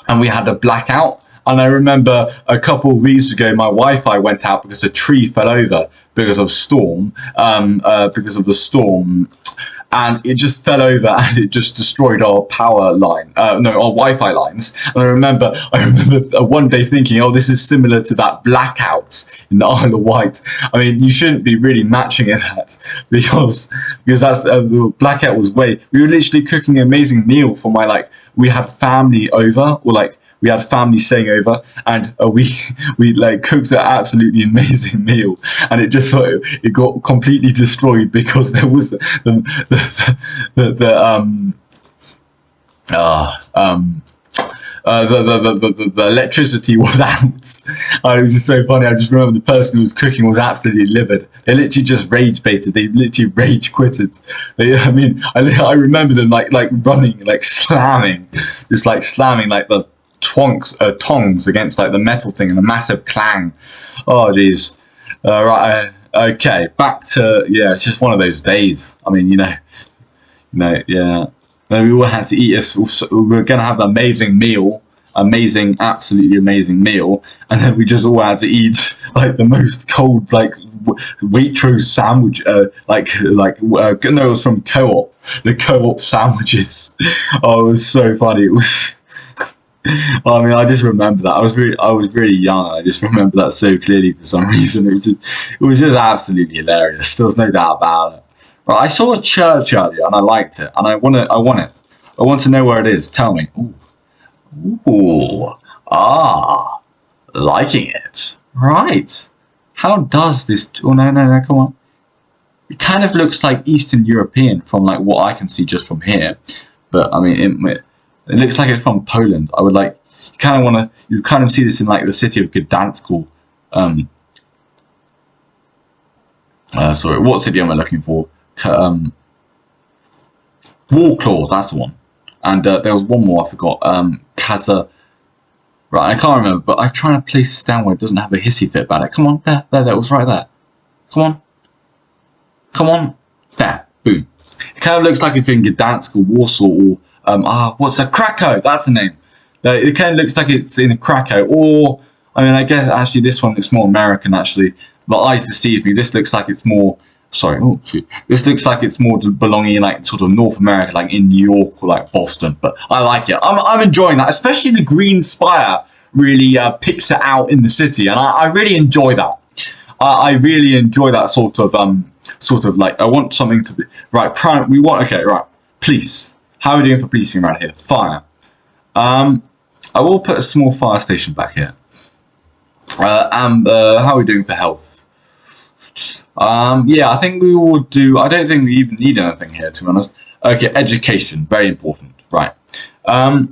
and we had a blackout. And I remember a couple of weeks ago, my Wi-Fi went out because a tree fell over because of the storm, and it just fell over and it just destroyed our power line, our Wi-Fi lines. And I remember one day thinking, oh, this is similar to that blackout in the Isle of Wight. I mean, you shouldn't be really matching it that, because that's blackout was we were literally cooking an amazing meal for we had family over, or we had family staying over, and we like cooked an absolutely amazing meal, and it got completely destroyed because there was the electricity was out. It was just so funny. I just remember the person who was cooking was absolutely livid. They literally just rage baited. They literally rage quitted. I remember them like running, like slamming the tongs against like the metal thing, and a massive clang. Oh geez. Right. Okay. Back to, yeah. It's just one of those days. I mean, yeah. We all had to eat. We were gonna have an absolutely amazing meal, and then we just all had to eat like the most cold, like Waitrose sandwich. No, it was from Co-op. The Co-op sandwiches. Oh, it was so funny. It was. I mean, I just remember that. I was really young. I just remember that so clearly for some reason. It was just absolutely hilarious. There was no doubt about it. But I saw a church earlier and I liked it, and I want it. I want to know where it is. Tell me. Ooh. Liking it. Right. How does this? Oh no! Come on. It kind of looks like Eastern European from like what I can see just from here, but I mean it looks like it's from Poland. I would like, you kind of see this in like the city of Gdansk, sorry, what city am I looking for? Warclaw, that's the one. And there was one more I forgot. Right, I can't remember, but I'm trying to place this down where it doesn't have a hissy fit about it. Come on, there, it was right there. Come on, there, boom. It kind of looks like it's in Gdansk or Warsaw or, what's that, Krakow, that's the name. It kind of looks like it's in Krakow, or, I mean, I guess actually this one looks more American actually, but eyes deceive me. This looks like it's more, this looks like it's more belonging in like sort of North America, like in New York or like Boston, but I like it. I'm enjoying that, especially the green spire really picks it out in the city, and I really enjoy that. I really enjoy that sort of like, I want something to be, right, okay, right, police. How are we doing for policing around here? Fire. I will put a small fire station back here. And how are we doing for health? Yeah, I think we will do, I don't think we even need anything here, to be honest. Okay, education, very important, right. I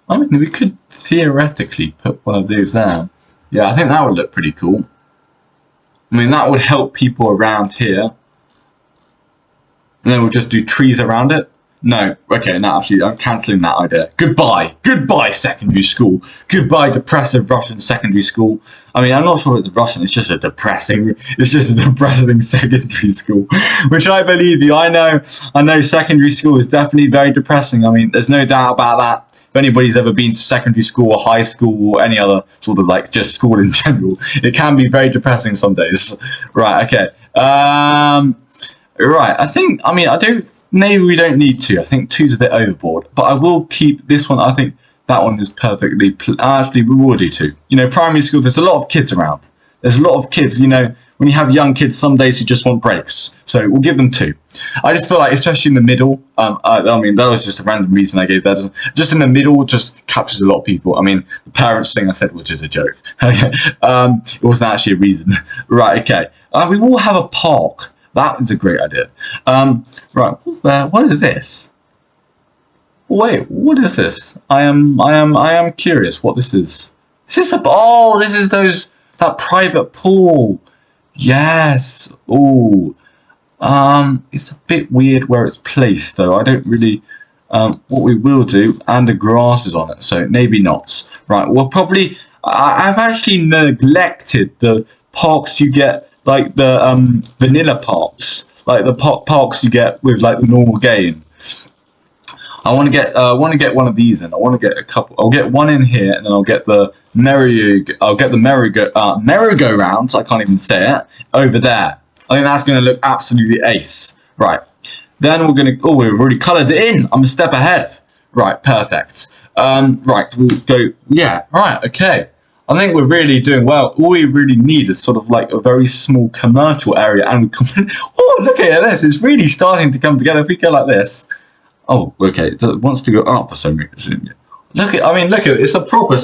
mean, we could theoretically put one of those down. Yeah, I think that would look pretty cool. I mean, that would help people around here. And then we'll just do trees around it. No, okay, no, actually, I'm cancelling that idea. Goodbye, secondary school. Goodbye, depressive Russian secondary school. I mean, I'm not sure it's Russian, it's just a depressing secondary school. Which I believe you, I know secondary school is definitely very depressing. I mean, there's no doubt about that. If anybody's ever been to secondary school or high school or any other sort of like just school in general, it can be very depressing some days. Right, okay. Right, maybe we don't need 2. I think 2's a bit overboard, but I will keep this one. I think that one is perfectly, actually we will do 2. You know, primary school, there's a lot of kids around. There's a lot of kids, you know, when you have young kids, some days you just want breaks. So we'll give them 2. I just feel like, especially in the middle, I mean, that was just a random reason I gave that. Just in the middle, just captures a lot of people. I mean, the parents thing I said was just a joke. Okay, it wasn't actually a reason. Right, okay. We will have a park. That is a great idea. Right, what's there? What is this? Wait, what is this? I am curious what this is. Is this this is that private pool. Yes. Ooh. It's a bit weird where it's placed though. I don't really what we will do, and the grass is on it, so maybe not. Right, well probably I've actually neglected the parks you get, like the vanilla parks, like the parks you get with like the normal game. I want to get one of these in. I want to get a couple. I'll get one in here, and then I'll get the merry-go-rounds. I can't even say it over there. I think that's going to look absolutely ace. Right. Then we're going to. Oh, we've already coloured it in. I'm a step ahead. Right. Perfect. Right. We'll go. Yeah. Right. Okay. I think we're really doing well. All we really need is sort of like a very small commercial area, and we come. Oh, look at this! It's really starting to come together. If we go like this. Oh, okay. It wants to go up for some reason. Look at it. It's a proper.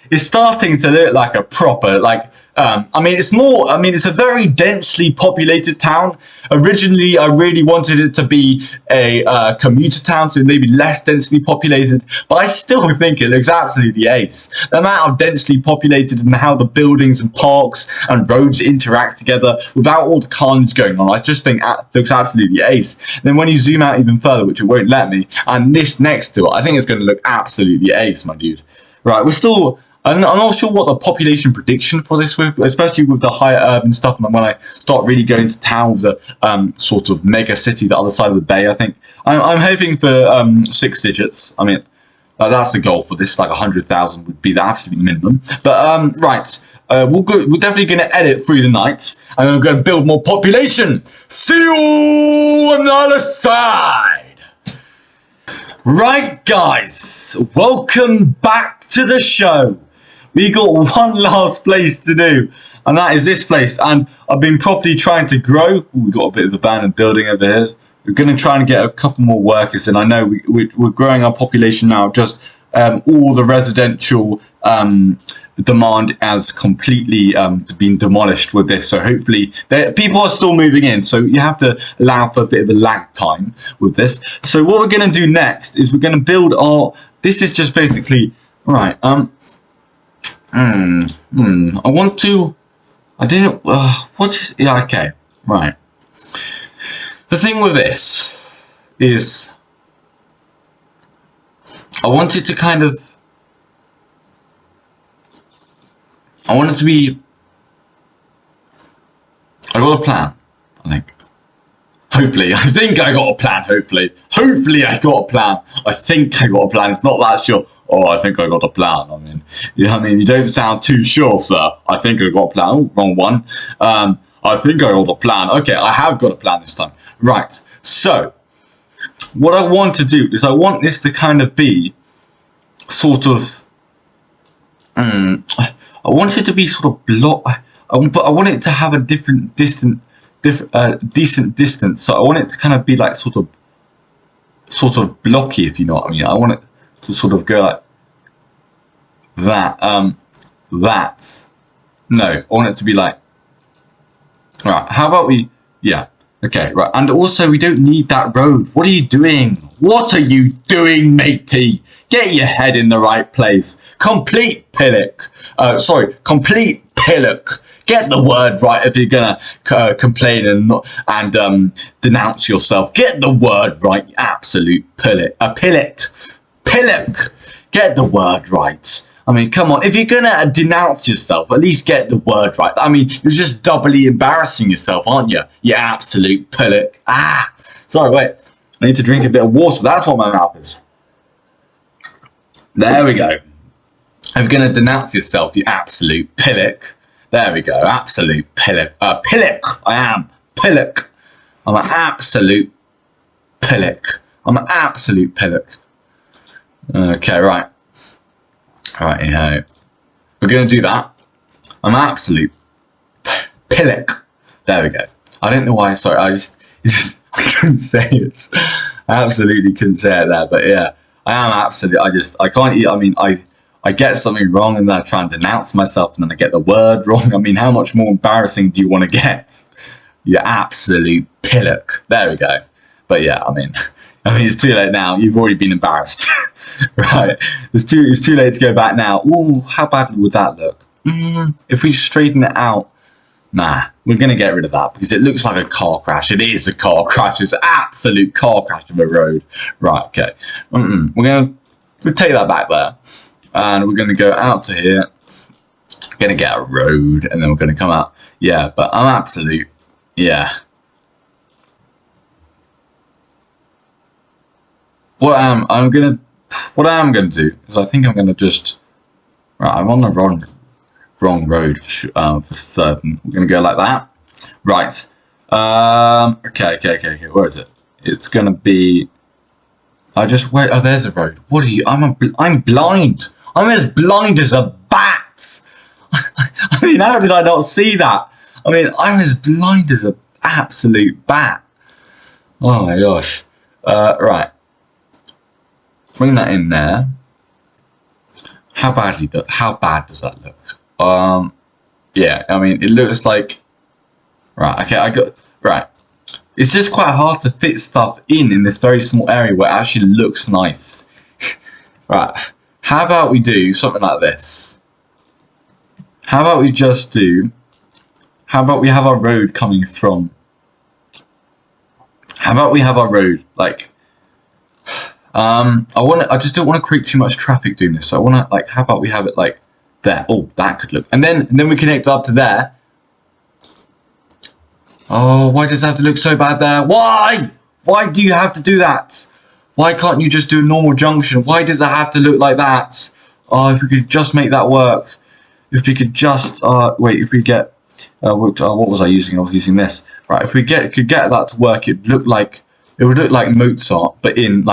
It's starting to look like a proper, like. It's a very densely populated town. Originally, I really wanted it to be a commuter town, so maybe less densely populated. But I still think it looks absolutely ace. The amount of densely populated and how the buildings and parks and roads interact together without all the carnage going on, I just think it looks absolutely ace. Then when you zoom out even further, which it won't let me, and this next to it, I think it's going to look absolutely ace, my dude. Right, I'm not sure what the population prediction for this with, especially with the higher urban stuff, and when I start really going to town with the sort of mega city, the other side of the bay. I think I'm hoping for 6 digits. I mean, that's the goal for this. Like 100,000 would be the absolute minimum. But right, we're definitely going to edit through the night, and we're going to build more population. See you on the other side. Right, guys, welcome back to the show. We got one last place to do, and that is this place. And I've been properly trying to grow. Ooh, we got a bit of abandoned building over here. We're going to try and get a couple more workers in. I know we're growing our population now. Just all the residential demand has completely been demolished with this. So hopefully people are still moving in. So you have to allow for a bit of a lag time with this. So what we're going to do next is we're going to build our. This is just basically right. I want to. I didn't. Yeah. Okay. Right. The thing with this is, I wanted to kind of I want it to be. I got a plan. I think. Hopefully, I think I got a plan. Hopefully, I got a plan. I think I got a plan. It's not that sure. Oh, I think I got a plan. I mean, you don't sound too sure, sir. I think I got a plan. Oh, wrong one. I think I got a plan. Okay, I have got a plan this time. Right. So, what I want to do is I want this to kind of be sort of. I want it to be sort of but I want it to have a decent distance. So I want it to kind of be like sort of blocky, if you know what I mean. I want it to sort of go like that. No, I want it to be like. Right. How about we? Yeah. Okay. Right. And also, we don't need that road. What are you doing? What are you doing, matey? Get your head in the right place. Complete pillock. Complete pillock. Get the word right if you're gonna complain and denounce yourself. Get the word right, you absolute pillock. Pillock. Get the word right. I mean, come on. If you're gonna denounce yourself, at least get the word right. I mean, you're just doubly embarrassing yourself, aren't you? You absolute pillock. Sorry, wait. I need to drink a bit of water. That's what my mouth is. There we go. If you're gonna denounce yourself, you absolute pillock. There we go. Absolute pillock. Pillock. I am pillock. I'm an absolute pillock. I'm an absolute pillock. Okay, right. Right, we're going to do that. I'm an absolute pillock. There we go. I don't know why. Sorry, I couldn't say it. I absolutely couldn't say it there. But yeah, I am absolute. I can't eat. I mean, I get something wrong and then I try and denounce myself and then I get the word wrong. I mean, how much more embarrassing do you want to get? You absolute pillock. There we go. But yeah, I mean, it's too late now. You've already been embarrassed. Right. It's too late to go back now. Ooh, how badly would that look? If we straighten it out. Nah, we're going to get rid of that because it looks like a car crash. It is a car crash. It's an absolute car crash of a road. Right, okay. We'll take that back there. And we're going to go out to here. Going to get a road and then we're going to come out. Yeah, but I'm absolute. Yeah. What I am going to do is I think I'm going to just. Right, I'm on the wrong road for certain. We're going to go like that. Right. Okay. Where is it? It's going to be. Wait. Oh, there's a road. What are you? I'm blind. I'm as blind as a bat. I mean, how did I not see that? I mean, I'm as blind as an absolute bat. Oh my gosh. Right. Bring that in there. How bad does that look? Yeah, I mean, it looks like. Right. Okay. Right. It's just quite hard to fit stuff in this very small area where it actually looks nice. Right. How about we do something like this? How about we have our road coming from. How about we have our road like. I just don't want to create too much traffic doing this. So I want to how about we have it like there? Oh, that could look. And then we connect up to there. Oh, why does it have to look so bad there? Why? Why do you have to do that? Why can't you just do a normal junction? Why does it have to look like that? Oh, if we could just make that work. If we could just wait. If we get what was I using? I was using this. Right. If we could get that to work, it would look like Mozart, but in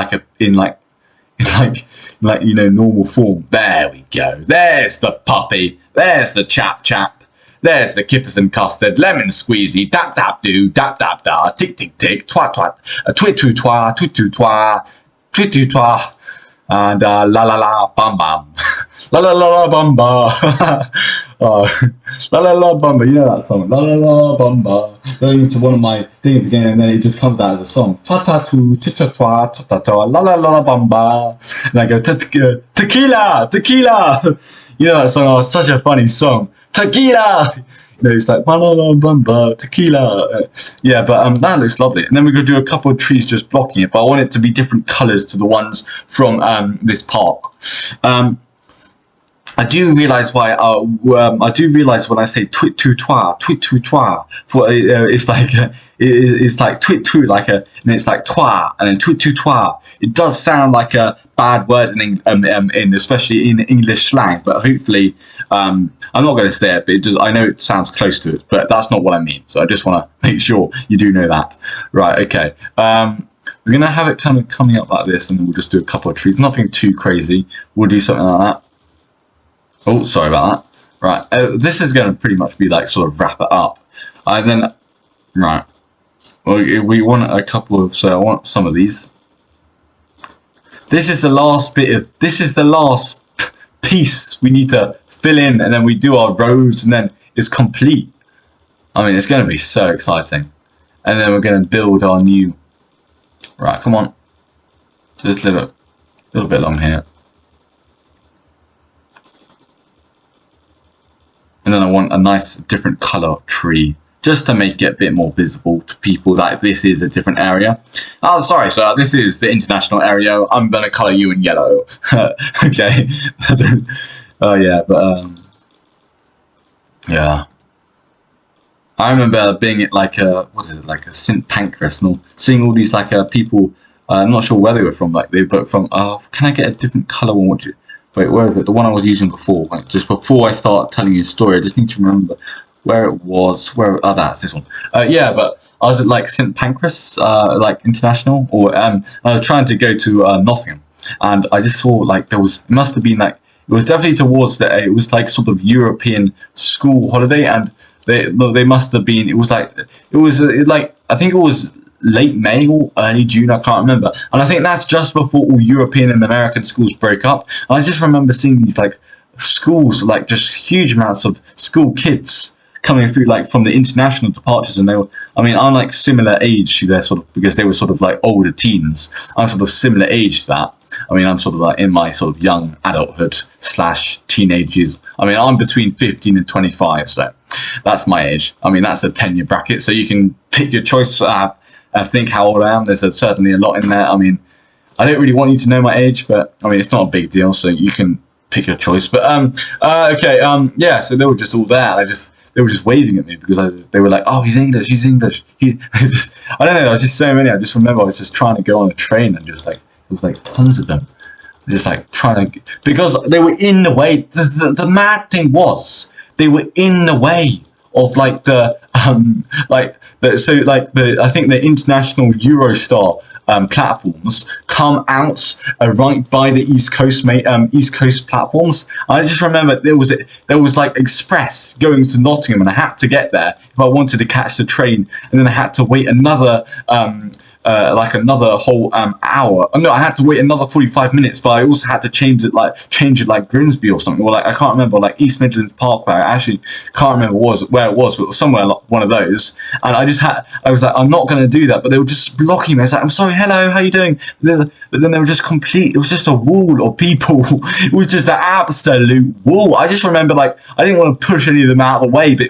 normal form. There we go. There's the puppy. There's the chap. There's the kippers and custard. Lemon squeezy. Dap dap do. Dap dap da. Tick tick tick. Twat twat. Twit twit twa. Twit twit twa. Twit twit twa. And la la la bum bum. La la la la bum ba. La la la bumba, you know that song. La la la bumba. Going into one of my things again, and then it just comes out as a song. Twa ta tu, twa twa, twa twa, la la la bumba. And I go tequila. You know that song. Oh, it's such a funny song. Tequila. You know, it's like la la bumba, tequila. Yeah, but that looks lovely. And then we're gonna do a couple of trees just blocking it, but I want it to be different colours to the ones from this park. I do realise why. I do realise when I say twit tu twa, for it's like it's like twit tu, like a, and it's like twa, and then twit tu twa. It does sound like a bad word in especially in English slang, but hopefully, I'm not going to say it, but it just, I know it sounds close to it, but that's not what I mean. So I just want to make sure you do know that. Right? Okay. We're going to have it kind of coming up like this, and then we'll just do a couple of trees. Nothing too crazy. We'll do something like that. Oh, sorry about that. Right, this is going to pretty much be like sort of wrap it up. Right. Well, we want a couple of, so I want some of these. This is the last bit of, this is the last piece we need to fill in, and then we do our roads, and then it's complete. I mean, it's going to be so exciting. And then we're going to build our new, right, come on. Just a little bit long here. And then I want a nice different colour tree, just to make it a bit more visible to people that this is a different area. Oh, sorry, sir, this is the international area. I'm going to colour you in yellow. Okay. Oh, yeah, but, yeah. I remember being at like a, what is it, like a St. Pancras, and seeing all these like people, I'm not sure where they were from, like they were from, can I get a different colour one? Wait, where is it? The one I was using before. Like, just before I start telling you a story, I just need to remember where it was. Oh, that's this one. Yeah, but I was at like St. Pancras, like international, or I was trying to go to Nottingham, and I just saw like there was, it must have been like, it was definitely towards it was like sort of European school holiday, and they must have been, it was like I think it was late May or early June, I can't remember, and I think that's just before all European and American schools broke up. And I just remember seeing these like schools, like just huge amounts of school kids coming through, like from the international departures, and they were, I mean, I'm like similar age to their sort of, because they were sort of like older teens. I'm sort of similar age to that. I mean, I'm sort of like in my sort of young adulthood / teenagers. I mean, I'm between 15 and 25, so that's my age. I mean, that's a 10-year bracket, so you can pick your choice. I think how old I am. There's certainly a lot in there. I mean, I don't really want you to know my age, but I mean, it's not a big deal, so you can pick your choice. But okay, yeah. So they were just all there. They were just waving at me because they were like, "Oh, he's English. He's English." I don't know. There was just so many. I just remember I was just trying to go on a train, and just like there was like tons of them, just like trying to, because they were in the way. The mad thing was they were in the way of like the I think the international Eurostar platforms come out right by the East Coast platforms. I just remember there was like express going to Nottingham, and I had to get there if I wanted to catch the train, and then I had to wait another like another whole hour. No, I had to wait another 45 minutes, but I also had to change it like Grimsby or something, or like I can't remember, like East Midlands Parkway. I actually can't remember where it was, but it was somewhere like one of those. And I was like, I'm not going to do that, but they were just blocking me. I was like, I'm sorry, hello, how you doing? But then they were just complete. It was just a wall of people. It was just an absolute wall. I just remember, like, I didn't want to push any of them out of the way, but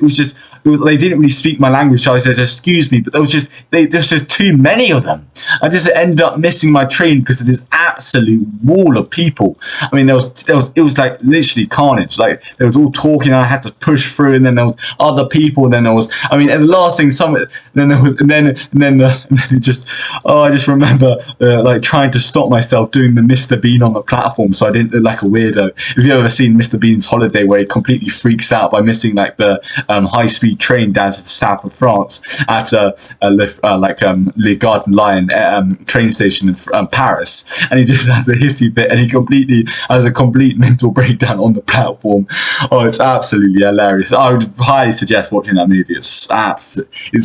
they didn't really speak my language, so I said, excuse me, but there's just too many of them. I just ended up missing my train because of this absolute wall of people. I mean, it was like literally carnage. Like, they was all talking, and I had to push through, and then there was other people, and then there was, I mean, and the last thing, I just remember like trying to stop myself doing the Mr. Bean on the platform, so I didn't look like a weirdo. If you've ever seen Mr. Bean's Holiday, where he completely freaks out by missing like the high-speed train down to the south of France at Le Garden Lion train station in Paris, and he just has a hissy fit, and he completely has a complete mental breakdown on the platform. Oh, it's absolutely hilarious. I would highly suggest watching that movie. It's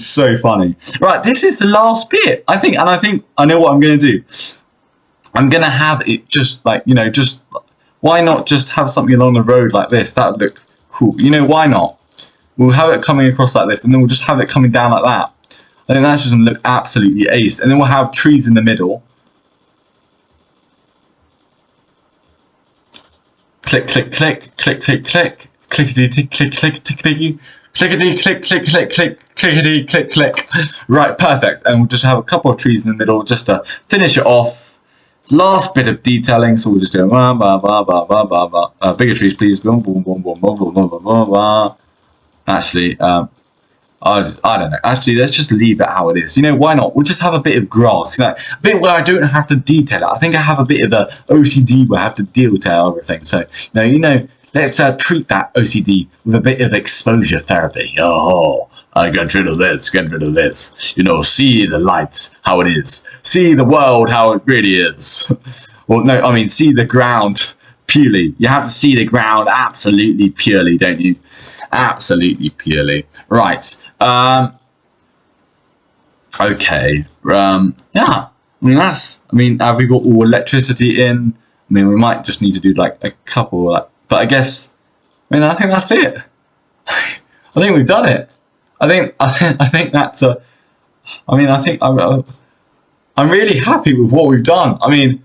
so funny. Right, this is the last bit, I think, and I know what I'm going to do. I'm going to have it just like, just why not just have something along the road like this? That would look cool. Why not? We'll have it coming across like this, and then we'll just have it coming down like that. I think that's just going to look absolutely ace. And then we'll have trees in the middle. Click, click, click, click, click, click, clickety, click, click, click, clickety, clickety, click, click, click, click, clickety, click, click. Right, perfect. And we'll just have a couple of trees in the middle just to finish it off. last bit of detailing, so we'll just do bigger trees, please. Boom, boom, boom, boom, boom, boom, boom, boom, boom. Actually, I don't know. Actually, let's just leave it how it is. You know, why not? We'll just have a bit of grass. You know, a bit where I don't have to detail it. I think I have a bit of a OCD where I have to detail everything. So, let's treat that OCD with a bit of exposure therapy. Oh, I get rid of this, get rid of this. See the lights, how it is. See the world, how it really is. Well, no, I mean, see the ground purely. You have to see the ground absolutely purely, don't you? Absolutely purely. Right. Okay. Yeah. Have we got all electricity in? We might just need to do like a couple. But I guess. I think that's it. I think we've done it. I think that's a. I'm really happy with what we've done. I'm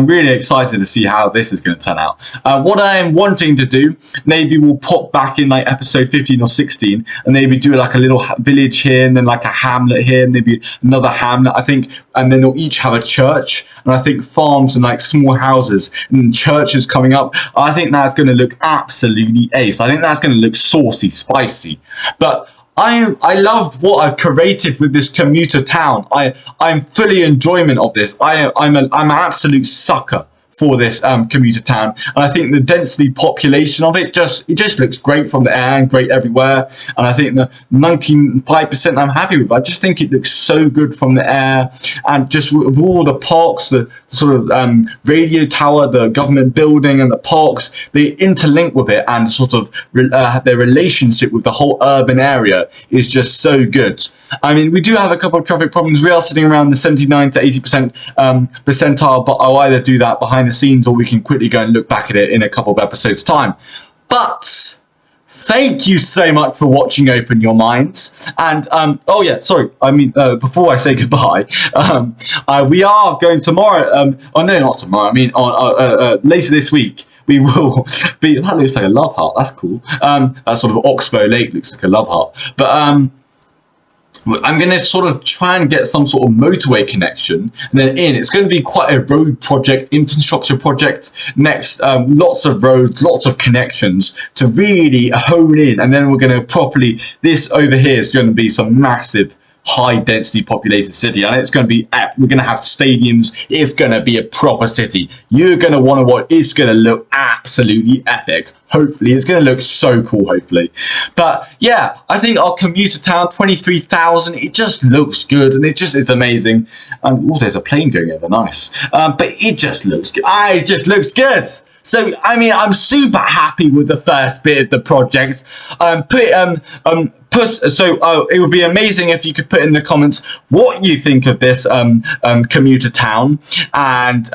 really excited to see how this is going to turn out. What I am wanting to do, maybe we'll pop back in like episode 15 or 16 and maybe do like a little village here and then like a hamlet here and maybe another hamlet, I think, and then they'll each have a church, and I think farms and like small houses and churches coming up. I think that's going to look absolutely ace. I think that's going to look saucy, spicy. But I love what I've created with this commuter town. I'm fully enjoyment of this. I'm an absolute sucker for this commuter town, and I think the density population of it just looks great from the air and great everywhere. And I think the 95% I'm happy with. I just think it looks so good from the air, and just with all the parks, the sort of radio tower, the government building, and the parks, they interlink with it, and sort of their relationship with the whole urban area is just so good. We do have a couple of traffic problems. We are sitting around the 79 to 80% percentile, but I'll either do that behind the scenes or we can quickly go and look back at it in a couple of episodes' time. But thank you so much for watching Open Your Mind. And, oh yeah, sorry. Before I say goodbye, we are going tomorrow. Oh no, not tomorrow. Later this week. We will be. That looks like a love heart. That's cool. That sort of Oxbow Lake looks like a love heart. But I'm going to sort of try and get some sort of motorway connection, and then it's going to be quite a road project, infrastructure project next. Lots of roads, lots of connections to really hone in, and then we're going to properly. This over here is going to be some massive, high density populated city, and it's going to be we're going to have stadiums. It's going to be a proper city. You're going to want to watch. It's going to look absolutely epic. Hopefully it's going to look so cool, hopefully. But yeah, I think our commuter town, 23,000, it just looks good, and it's amazing. Oh, there's a plane going over, nice. But it just looks good. It just looks good. So, I'm super happy with the first bit of the project. It would be amazing if you could put in the comments what you think of this commuter town and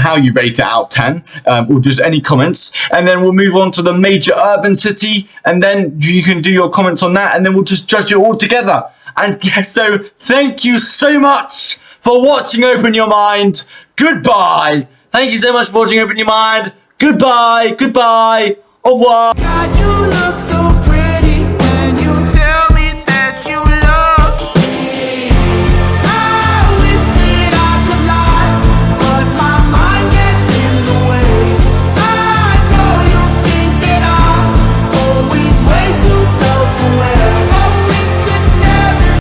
how you rate it out of 10, or just any comments, and then we'll move on to the major urban city, and then you can do your comments on that, and then we'll just judge it all together. And yeah, so thank you so much for watching Open Your Mind. Goodbye. Thank you so much for watching Open Your Mind. Goodbye. Au revoir.